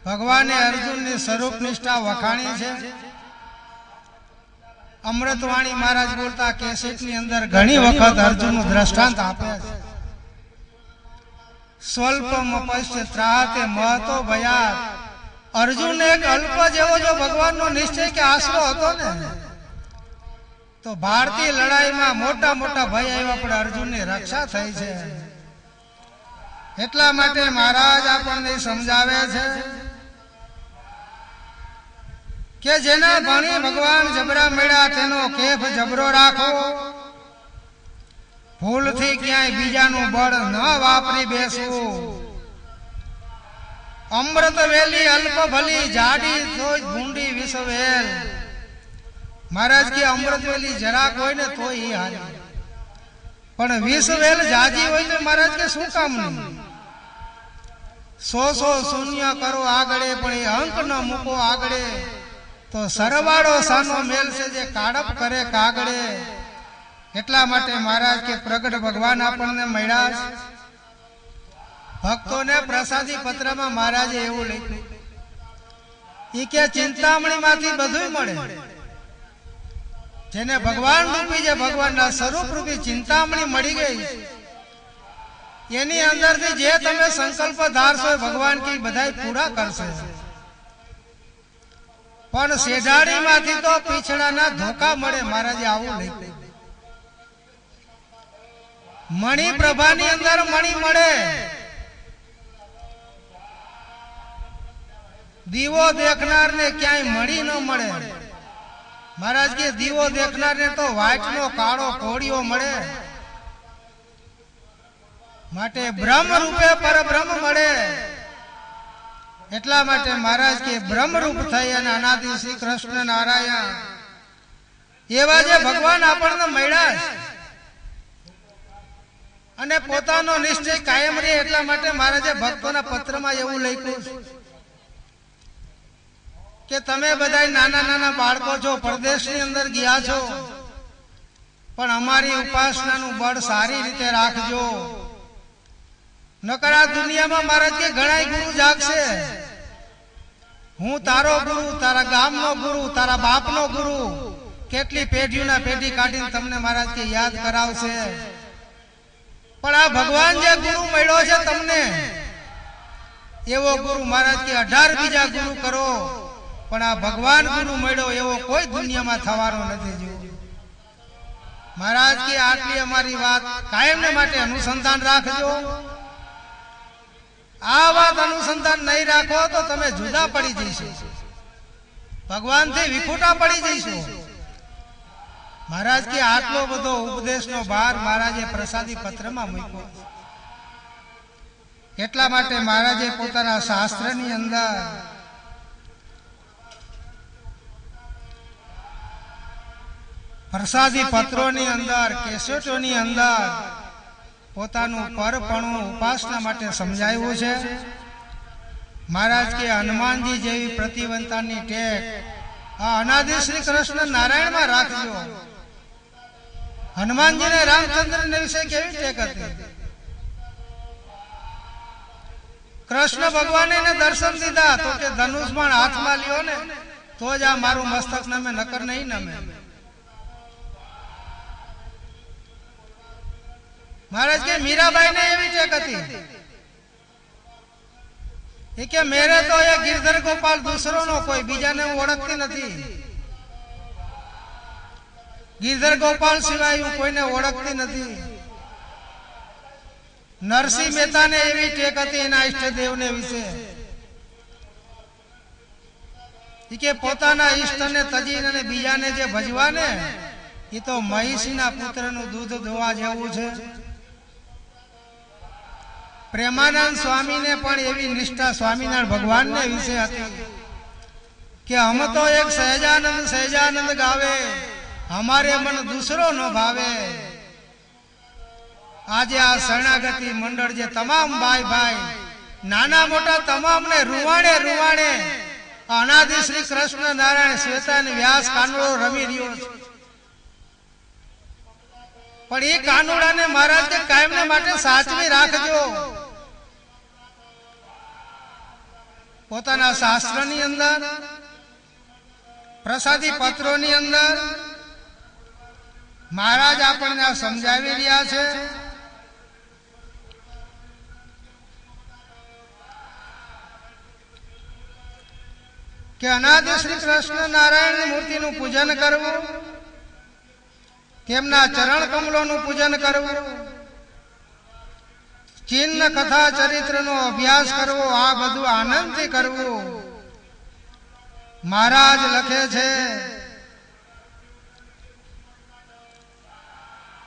भगवाने अर्जुन ने स्वरूप निष्ठा वखाणी छे. अमृतवाणी महाराज बोलता केसेट नी अंदर घणी वखत अर्जुन नु दृष्टांत आपे छे. स्वल्पमपश्य त्राते महतो भयात. अर्जुन ने एक अल्प जेवो जो भगवान नो निश्चय के आसरो हतो ने तो भारतीय लड़ाई में मोटा मोटा भय आव्या पण अर्जुन ની रक्षा થઈ છે. એટલા માટે મહારાજ આપણને સમજાવે છે કે જેના ભણી ભગવાન જબરા મળ્યા તેનો કેફ જબરો રાખો. ભૂલથી ક્યાંય બીજાનું બળ ન વાપરી બેસવું. અમૃત વેલી અલ્પ ભલી જાડી તોય ભૂંડી વિસવેલ. મહારાજ કે અમૃત વેલી જરાક હોય ને તોય એ હારી, પણ વિસવેલ જાજી હોય તો મહારાજ કે શું કામનું? 100 શૂન્ય કરો આગળે પણ એ અંક ન મૂકો આગળે, તો સરવાળો સાનો મેલ છે જે કાડપ કરે કાગડે. એટલા માટે મહારાજ કે પ્રગટ ભગવાન આપણને મળ્યા. ભક્તોને પ્રસાદી પત્રમાં મહારાજે એવું લખ્યું ઈ કે ચિંતામણી માંથી બધું મળે. જેને ભગવાન રૂપી જે ભગવાનના સ્વરૂપ રૂપી ચિંતામણી મળી ગઈ, એની અંદરથી જે તમે સંકલ્પ ધારશો ભગવાન કે બધાય પૂરા કરશે. પણ શેઢાડી માંથી તો પીછડાના ધોકા મળે. મહારાજે આવું લખ્યું. મણિ પ્રભાની અંદર મણિ મળે, દીવો દેખનાર ને ક્યાંય મણી ન મળે. મહારાજ કે દીવો દેખનાર ને તો વાટ નો કાળો કોળિયો મળે. માટે બ્રહ્મ રૂપે પરબ્રહ્મ મળે. એટલા માટે મહારાજ કે બ્રહ્મ રૂપ થઈ અને અનાદિ શ્રી કૃષ્ણ નારાયણ એવા જે ભગવાન આપણને મળ્યા અને પોતાનો નિશ્ચય કાયમ રહે. એટલા માટે મહારાજે ભક્તોના પત્રમાં એવું લખ્યું કે તમે બધા નાના નાના બાળકો છો, પરદેશની અંદર ગયા છો, પણ અમારી ઉપાસનાનું બળ સારી રીતે રાખજો. નકર આ દુનિયામાં મહારાજ કે ઘણા ગુરુ જાગશે. હું તારો ગુરુ, તારા ગામનો ગુરુ, તારા બાપનો ગુરુ, કેટલી પેઢીઓના પેઢી કાઢીને તમને મહારાજ કે યાદ કરાવશે. પણ આ ભગવાન જે ગુરુ મળ્યો છે તમને, એવો ગુરુ મહારાજ કે 18 બીજા ગુરુ કરો, પણ આ ભગવાન ગુરુ મળ્યો એવો કોઈ દુનિયામાં થવાનો નથી. મહારાજ કે આટલી અમારી વાત કાયમને માટે અનુસંધાન રાખજો. આ વાત અનુસંધાન નહીં રાખો તો તમે જુદા પડી જશો, ભગવાનથી વિખૂટા પડી જશો. મહારાજ કે આટલો બધો ઉપદેશનો ભાર મહારાજે પ્રસાદી પત્રમાં મૂક્યો. એટલા માટે મહારાજે પોતાના શાસ્ત્રની અંદર પ્રસાદી પત્રોની અંદર કેસેટોની અંદર પોતાનું પરપણું ઉપાસના માટે સમજાવ્યું છે. મહારાજ કે હનુમાનજી જેવી પ્રતિવંતાની ટેક આ અનાદિ શ્રી કૃષ્ણ નારાયણમાં રાખજો. હનુમાનજીને રામચંદ્રને વિશે કેવી ટેક હતી? કૃષ્ણ ભગવાને દર્શન દીધા તો કે ધનુષબાણ હાથમાં લ્યો ને તો જ આ મારું મસ્તક નમે, નકર નહીં નમે. મહારાજ કે મીરાબાઈ ને એવી ટેક હતી એ કે મેરે તો એ ગિરધર ગોપાલ દૂસરો નો કોઈ બીજાને હું ઓળખતી નથી. ગિરધર ગોપાલ સિવાય હું કોઈને ઓળખતી નથી. નરસિંહ મહેતાને એવી ટેક હતી એના ઈષ્ટદેવને વિશે કે પોતાના ઈષ્ટને તજીને અને બીજાને જે ભજવા ને એ તો મહિષીના પુત્રનું દૂધ ધોવા જેવું છે. પ્રેમાનંદ સ્વામીને પણ એવી નિષ્ઠા સ્વામિનારાયણ ભગવાનને વિશે હતી કે હમ તો એક સહેજાનંદ સહેજાનંદ ગાવે, हमारे मन दूसरो न भावे. आज आ शरणागति मंडल जे तमाम भाई भाई नाना मोटा तमाम ने रुवाणे रुवाणे अनादि श्री कृष्ण नारायण श्वेता ने व्यास कानूड़ो रमी रियो पण ए कानूड़ा ने महाराज के कायम ने माटे साचवी राखजो. पोताना शास्त्रनी अंदर प्रसादी पत्रोनी अंदर महाराज आपने समझावी रह्या छे कि अनादि श्री कृष्ण नारायण मूर्ति नु पूजन करवू, तेमना चरण कमलों नु पूजन करवू, चिन्ह कथा चरित्र नो अभ्यास करवो, आ बधु आनंद थी करवू. महाराज लखे छे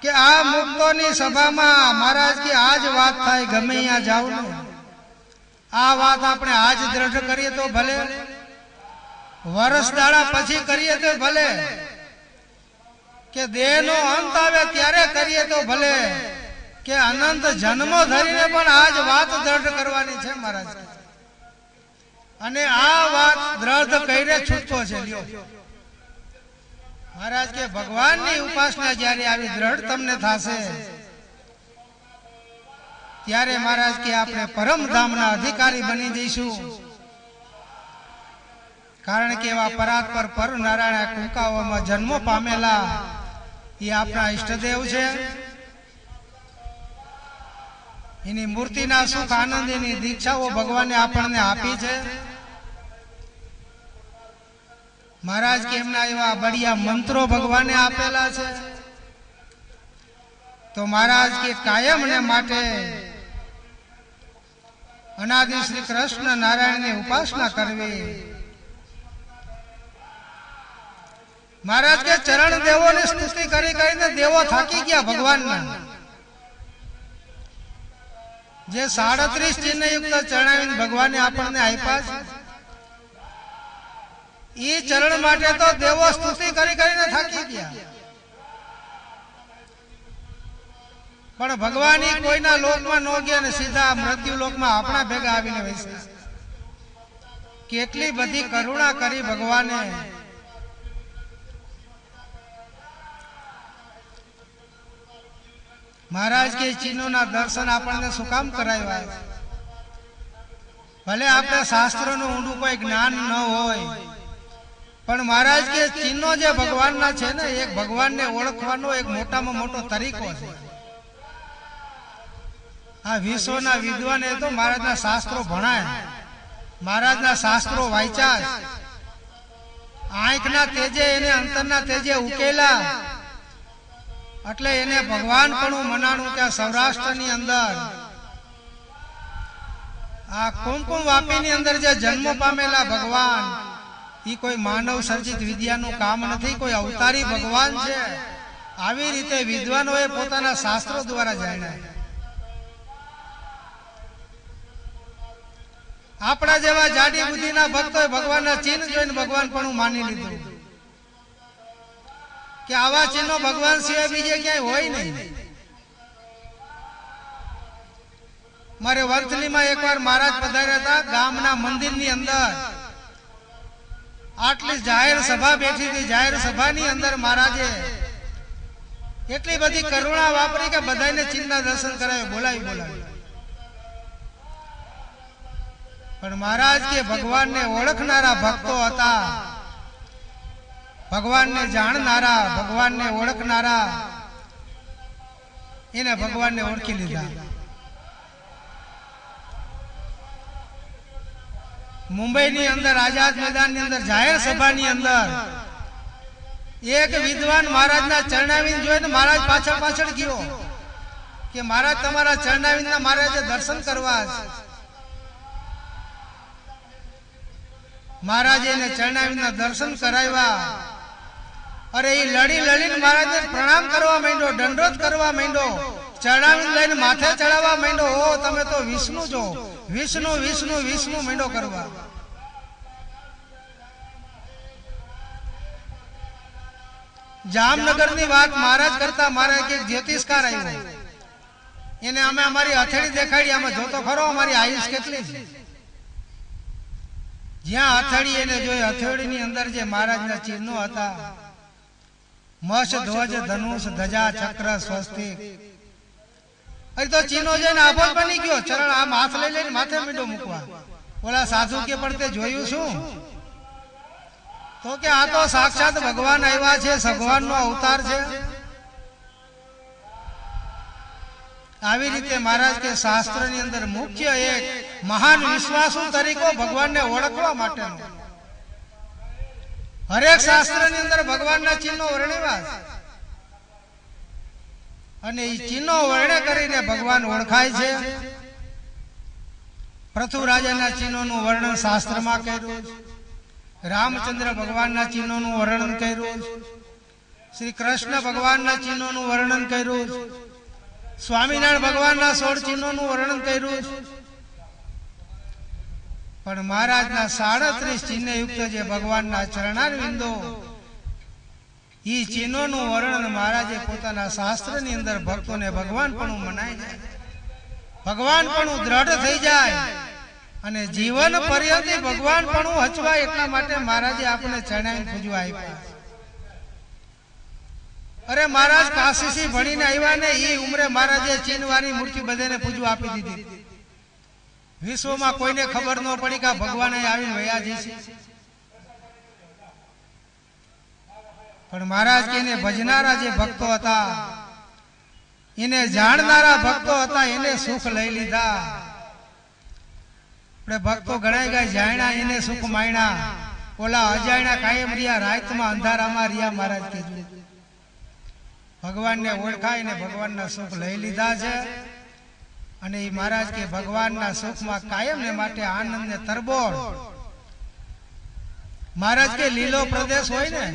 कि आ मुक्तोनी सभा में महाराज की आज बात थाय गमे अहींया जाओ ने આ વાત આપણે આજ દ્રઢ કરીએ તો ભલે, વર્ષ દાડા પછી કરીએ તો ભલે, કે દેહનો અંત આવે ત્યારે કરીએ તો ભલે, કે અનંત જન્મો ધરીને પણ આજ વાત દ્રઢ કરવાની છે મહારાજ. અને આ વાત દ્રઢ કરીને છૂટકો છે. લ્યો મહારાજ કે ભગવાનની ઉપાસના જ્યારે આવી દ્રઢ તમને થશે ત્યારે મહારાજ કે આપણે પરમધામના અધિકારી બની જઈશું. કારણ કે એવા પરાત્પર પર નારાયણ કુંકાઓમાં જન્મો પામેલા એ આપણા ઈષ્ટદેવ છે. એની મૂર્તિના સુખ આનંદ એની દીક્ષાઓ ભગવાને આપણને આપી છે. મહારાજ કે એમના એવા બળિયા મંત્રો ભગવાને આપેલા છે. તો મહારાજ કે કાયમ ને માટે અનાદિ શ્રી કૃષ્ણ નારાયણની ઉપાસના કરવી. મહારાજ કે ચરણ દેવોની સ્તુતિ કરી કરીને દેવો થાકી ગયા ભગવાનના. જે 37 ચિહ્ન યુક્ત ચરણાવીને ભગવાને આપણને આપ્યા છે એ ચરણ માટે તો દેવો સ્તુતિ કરી કરીને થાકી ગયા. પણ ભગવાન કોઈના લોકમાં ન ગયા ને સીધા મૃત્યુ લોકમાં આપણા ભેગા આવીને બેસ્યા. કેટલી બધી કરુણા કરી ભગવાને. મહારાજ કે ચિહ્નોના દર્શન આપણને શું કામ કરાવ્યા? ભલે આપણે શાસ્ત્રોનું ઊંડું કોઈ જ્ઞાન ન હોય, પણ મહારાજ કે ચિહ્નો જે ભગવાનના છે ને, એક ભગવાનને ઓળખવાનો એક મોટામાં મોટો તરીકો છે. આ વિશ્વના વિદ્વાને તો મહારાજના શાસ્ત્રો ભણાય, મહારાજના શાસ્ત્રો વાંચ્યા, આંખના તેજે એને અંતરના તેજે ઉકેલા, એટલે એને ભગવાન પણ મનાણું કે સૌરાષ્ટ્રની અંદર આ કુમકુમ વાપીની અંદર જે જન્મ પામેલા ભગવાન એ કોઈ માનવ સર્જિત વિદ્યાનું કામ નથી, કોઈ અવતારી ભગવાન છે. આવી રીતે વિદ્વાનોએ પોતાના શાસ્ત્રો દ્વારા જાણ્યા. આપણા જેવા જાડી બુદ્ધિના ભક્તોએ ભગવાનના ચિહ્ન જોઈને ભગવાન પણ માની લીધું કે આવા ચિહ્નો ભગવાન સિવાય બીજે ક્યાંય હોય નહીં. મારે વર્થલીમાં એકવાર મહારાજ પધાર્યા હતા. ગામના મંદિરની અંદર આટલી જાહેર સભા બેઠી હતી. જાહેર સભાની અંદર મહારાજે એટલી બધી કરુણા વાપરી કે બધાને ચિહ્નના દર્શન કરાવે, બોલાવી. પણ મહારાજ કે ભગવાનને ઓળખનારા ભક્તો હતા, ભગવાનને જાણનારા, ભગવાનને ઓળખનારા, એને ભગવાનને ઓળખી લીધા. મુંબઈની અંદર આઝાદ મેદાનની અંદર જાહેર સભાની અંદર એક વિદ્વાન મહારાજના ચરણાવીને જોઈને મહારાજ પાછળ ગયો કે મહારાજ તમારા ચરણાવીના મહારાજે દર્શન કરવા છે. મહારાજે એને ચરણાવીના દર્શન કરાવ્યા. અરે એ લડીને મહારાજને પ્રણામ કરવા માંડ્યો, દંડોત કરવા માંડ્યો, ચરણાવીને લઈને માથે ચડાવવા માંડ્યો. ઓ તમે તો વિષ્ણુ છો, વિષ્ણુ માંડ્યો કરવા. જામનગરની વાત મહારાજ કરતા મારે એક જ્યોતિષકાર આવ્યો, એને અમે અમારી હથેળી દેખાડી, અમે જોતો ખરો અમારી આયુષ કેટલી છે. જ્યાં હથેળી એને જોઈ, હથેળીની અંદર જે મહારાજના ચિહ્નો હતા, મશ, ધ્વજ, ધનુષ, ધજા, ચક્ર, સ્વસ્તિક, અરે તો ચિહ્નો જોઈને આભો બની ગયો. ચરણ આમ હાથ લઈને માથે મીંડો મૂકવા. ઓલા સાધુ કે પણ તે જોયું શું? તો કે આ તો સાક્ષાત ભગવાન આવ્યા છે, ભગવાનનો અવતાર છે. આવી રીતે મહારાજ કે શાસ્ત્રની અંદર મુખ્ય એક મહાન વિશ્વાસુ તરીકો ભગવાનને ઓળખવા માટેનો હરેક શાસ્ત્રની અંદર ભગવાનના ચિહ્નો વર્ણવ્યા છે. અને એ ચિહ્નો વર્ણન કરીને ભગવાન ઓળખાય છે. પૃથુ રાજાના ચિહ્નોનું વર્ણન શાસ્ત્રમાં કર્યું છે. રામચંદ્ર ભગવાનના ચિહ્નોનું વર્ણન કર્યું છે. શ્રી કૃષ્ણ ભગવાનના ચિહ્નોનું વર્ણન કર્યું છે. સ્વામિનારાયણ ભગવાનના 16 ચિહ્નોનું વર્ણન કર્યું છે. પણ મહારાજના 37 ચિહ્નયુક્ત જે ભગવાનના ચરણારવિંદો, ઈ ચિહ્નોનું વર્ણન મહારાજે પોતાના શાસ્ત્રની અંદર ભક્તોને ભગવાનપણું મનાઈ જાય, ભગવાનપણું દ્રઢ થઈ જાય અને જીવન પર્યંત ભગવાનપણું હચવાય એટલા માટે મહારાજે આપણે ચરણાઈ પૂજવા આપ્યા. અરે મહારાજ કાશીથી ભણીને આવ્યા ને એ ઉંમરે મહારાજે ચીનવાળી મૂર્તિ બધાને પૂજવા આપી દીધી. વિશ્વમાં કોઈને ખબર ન પડી કે ભગવાન આવીને વયા જશે. પણ મહારાજ કે એને ભજનારા જે ભક્તો હતા, એને જાણનારા ભક્તો હતા, એને સુખ લઈ લીધા. આપણે ભક્તો ગણાય ગયા જાણ્યા એને સુખ માણ્યા, ઓલા અજાણ્યા કાયમ રહ્યા રાતમાં અંધારામાં રહ્યા. મહારાજ કીધું ભગવાનને ઓળખાય ને ભગવાનના સુખ લઈ લીધા છે. અને એ મહારાજ કે ભગવાનના સુખમાં કાયમ ને માટે આનંદ ને તરબોળ. મહારાજ કે લીલો પ્રદેશ હોય ને,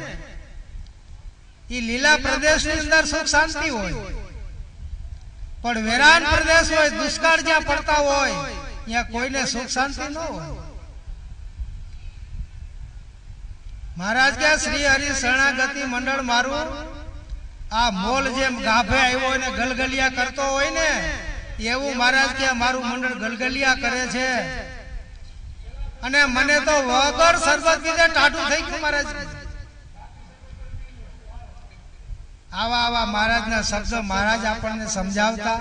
એ લીલા પ્રદેશની અંદર સુખ શાંતિ હોય, પણ વેરાન પ્રદેશ હોય, દુષ્કાળ જ્યાં પડતા હોય ત્યાં કોઈને સુખ શાંતિ ન હોય. મહારાજ કે શ્રી હરિ શરણાગતિ મંડળ મારું આ મોલ જેમ ગાભે આવ્યો ને ગલગલિયા કરતો હોય ને, એવું મહારાજ કે મારું મંડળ ગલગલિયા કરે છે. અને મને તો વગર શરબત પીધે ટાઢું થઈ ગયું. મહારાજ આવા આવા મહારાજના શબ્દો મહારાજ આપણને સમજાવતા.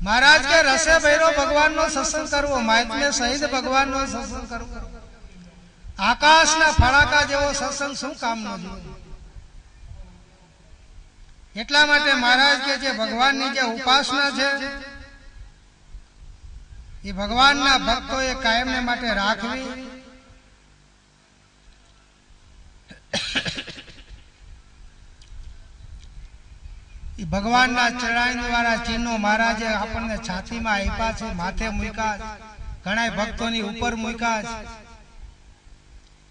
મહારાજ કે રસે ભૈરો ભગવાનનો સત્સંગ કરવો, માહિતને સહિત ભગવાનનો સત્સંગ કરવો, આકાશના ફડાકા જેવો સત્સંગ શું કામનો જોઈએ. એટલા માટે મહારાજ કે જે ભગવાનની જે ઉપાસના છે એ ભગવાનના ભક્તોએ કાયમને માટે રાખવી. એ ભગવાનના ચરણાઈ દ્વારા ચિહ્નો મહારાજે આપણને છાતીમાં આપ્યા છે, માથે મૂક્યા, ઘણા ભક્તોની ઉપર મૂક્યા છે.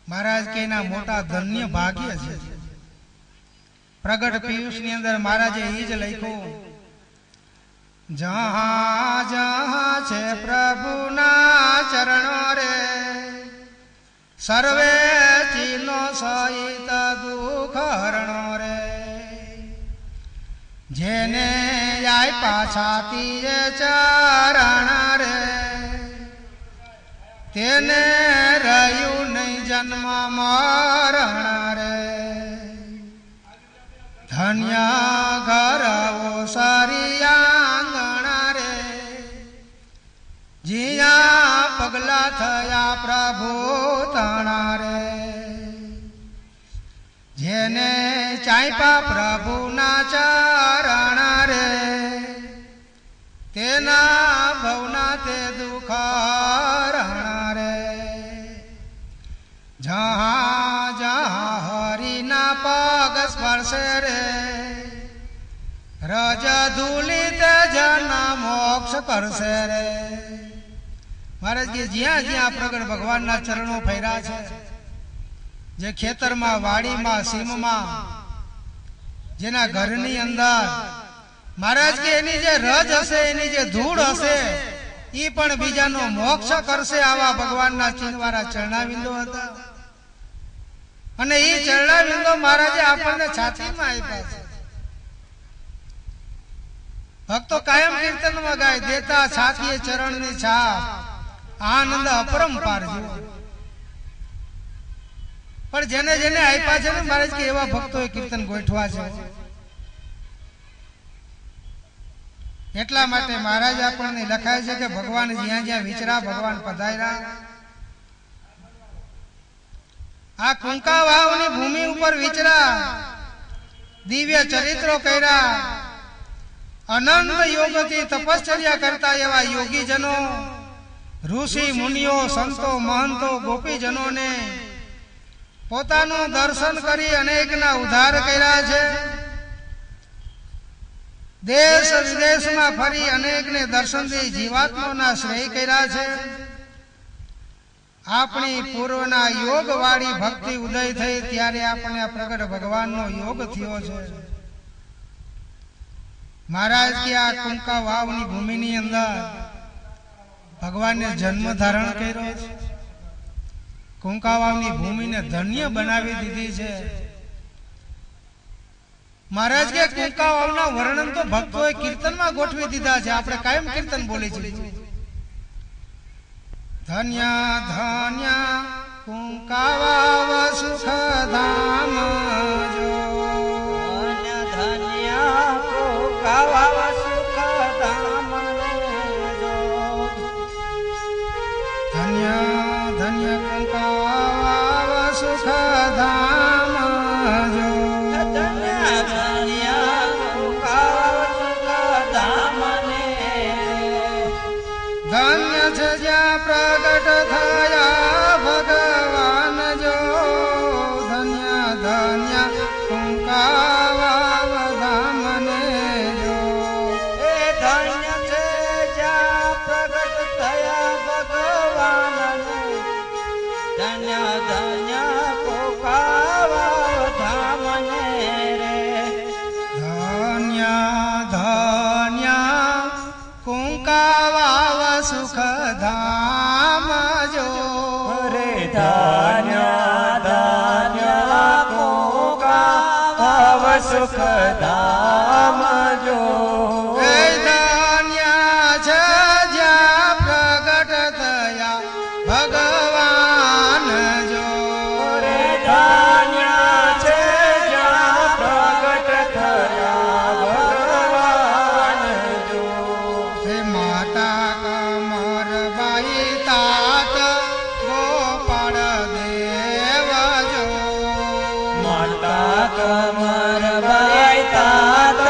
મહારાજ કે એના મોટા ધન્ય ભાગ્ય છે. પ્રગટ પિયુષ ની અંદર મહારાજે એ જ લખ્યું, જહાં જહાં છે પ્રભુના ચરણો રે, સર્વે ચિહ્નો સહિત દુઃખ હરણો રે. જેને આપ્યા છાતીએ ચરણ રે, તેને રહ્યું નહીં જન્મ મરણ રે. ધન્ય ઘરવો સરિયાંગણ રે, જ્યાં પગલા થયા પ્રભુ તણા રે. જેને ચાંપ્યા પ્રભુના ચરણ રે, તેના ભવના તે દુઃખ હરણ રે. જહાં જહાં હરિના પગ સ્પર્શે રે, રજ ધૂલી તે જન મોક્ષ કરશે રે. મહારાજ કે જ્યાં જ્યાં પ્રગટ ભગવાનના ચરણો ફેર્યા છે, જે ખેતરમાં, વાડીમાં, સીમમાં, જેના ઘરની અંદર, મહારાજ કે એની જે રજ હશે, એની જે ધૂળ હશે, એ પણ બીજાનો મોક્ષ કરશે. આવા ભગવાનના ચિહ્નવાળા ચરણાવિંદો હતા. અને એ ચરણાવિંદો મહારાજે આપણને છાતીમાં આપ્યા છે. ભક્તો કાયમ કીર્તનમાં ગાય, દેતા છાતીએ ચરણની છાપ, આનંદ અપરંપાર જેવો. પણ જેને જેને આપ્યા છે ને મહારાજ કે એવા ભક્તોએ કીર્તન ગોઠવા છે. એટલા માટે મહારાજ આપણને લખાય છે કે ભગવાન જ્યાં જ્યાં વિચરા ભગવાન પધાર્યા. આ કુંકા વાવની ભૂમિ ઉપર વિચરા, દિવ્ય ચરિત્રો કર્યા, અનંત યોગથી તપશ્ચર્યા કરતા એવા યોગીજનો, ઋષિ મુનિઓ, સંતો, મહંતો, ગોપીજનોને પોતાનું દર્શન કરી અનેકના ઉદ્ધાર કર્યા છે. દેશ વિદેશમાં ફરી અનેકને દર્શનથી જીવાત્માના શ્રેય કર્યા છે. આપણી પૂર્વના યોગ વાળી ભક્તિ ઉદય થઈ ત્યારે આપણે આ પ્રગટ ભગવાનનો યોગ થયો છે. મહારાજ કે આ કુંકા વાવની ભૂમિની અંદર ભગવાને જન્મ ધારણ કર્યો છે, કુંકાવાવની ભૂમિને ધન્ય બનાવી દીધી છે. મહારાજ કે કુંકાવાવના વર્ણન તો ભક્તોએ કીર્તનમાં ગોઠવી દીધા છે. આપણે કાયમ કીર્તન બોલી છે. ધન્ય ધન્ય કુંકાવાવ સુખ ધામ જો, ધન્ય ધન્ય કુંકાવાવ સુખ ધામ જો, ધન્ય ધન્ય કુંકાવાવ સુખ ધામ જો, ધન્ય ધન્ય કુંકાવાવ સુખ ધામ ને, ધન્ય છે જ્યાં પ્રગટ થયા ભગવાન જો, ધન્ય ધન્ય કુંકાવાવ ધામ ને જો, એ ધન્ય છે જ્યાં પ્રગટ થયા ભગવાન ને, ધન્ય ધન્ય કુંકાવાવ ધામ ને રે, ધન્ય ધન્ય કુંકાવાવ સુખ ધામ જો, રે ધન્ય ધન્ય કુંકાવાવ સુખ ધામ જો, એ ધન્ય છે જ્યાં પ્રગટ થયા ભગવાન જો, રે ધન્ય છે જ્યાં પ્રગટ થયા ભગવાન જો, હે માતા કમરબાઈ તાત ગોપાળ દેવ જો, માતા કમરબાઈ તાત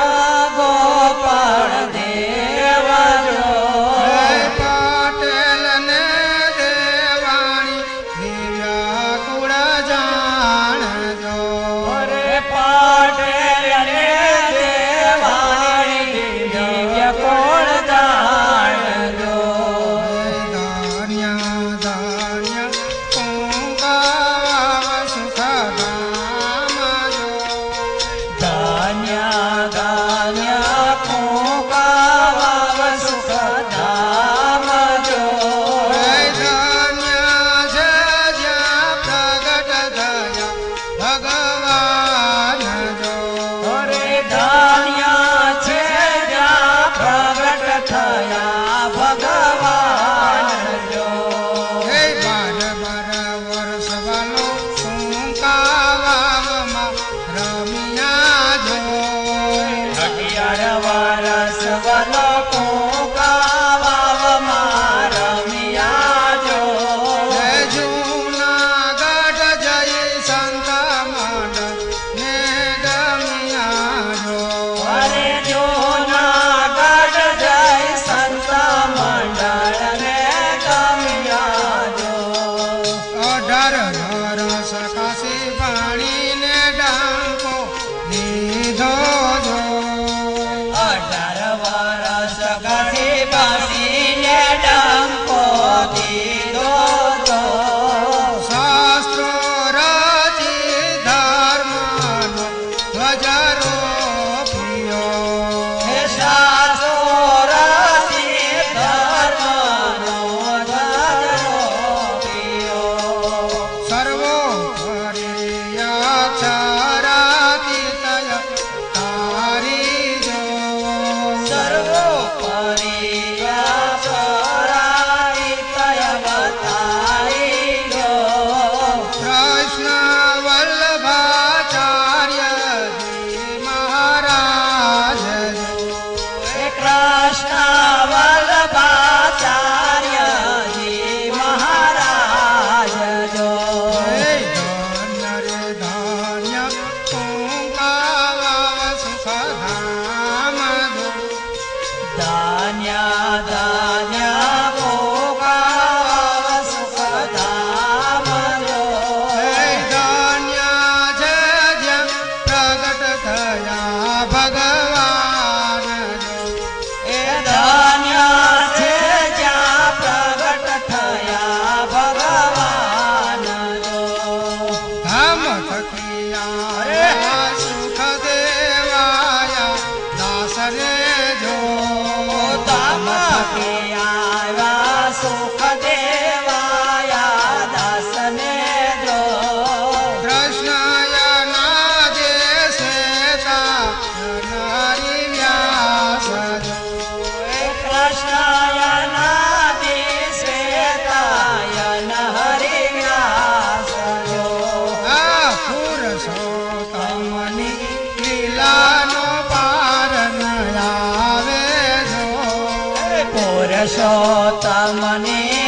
મને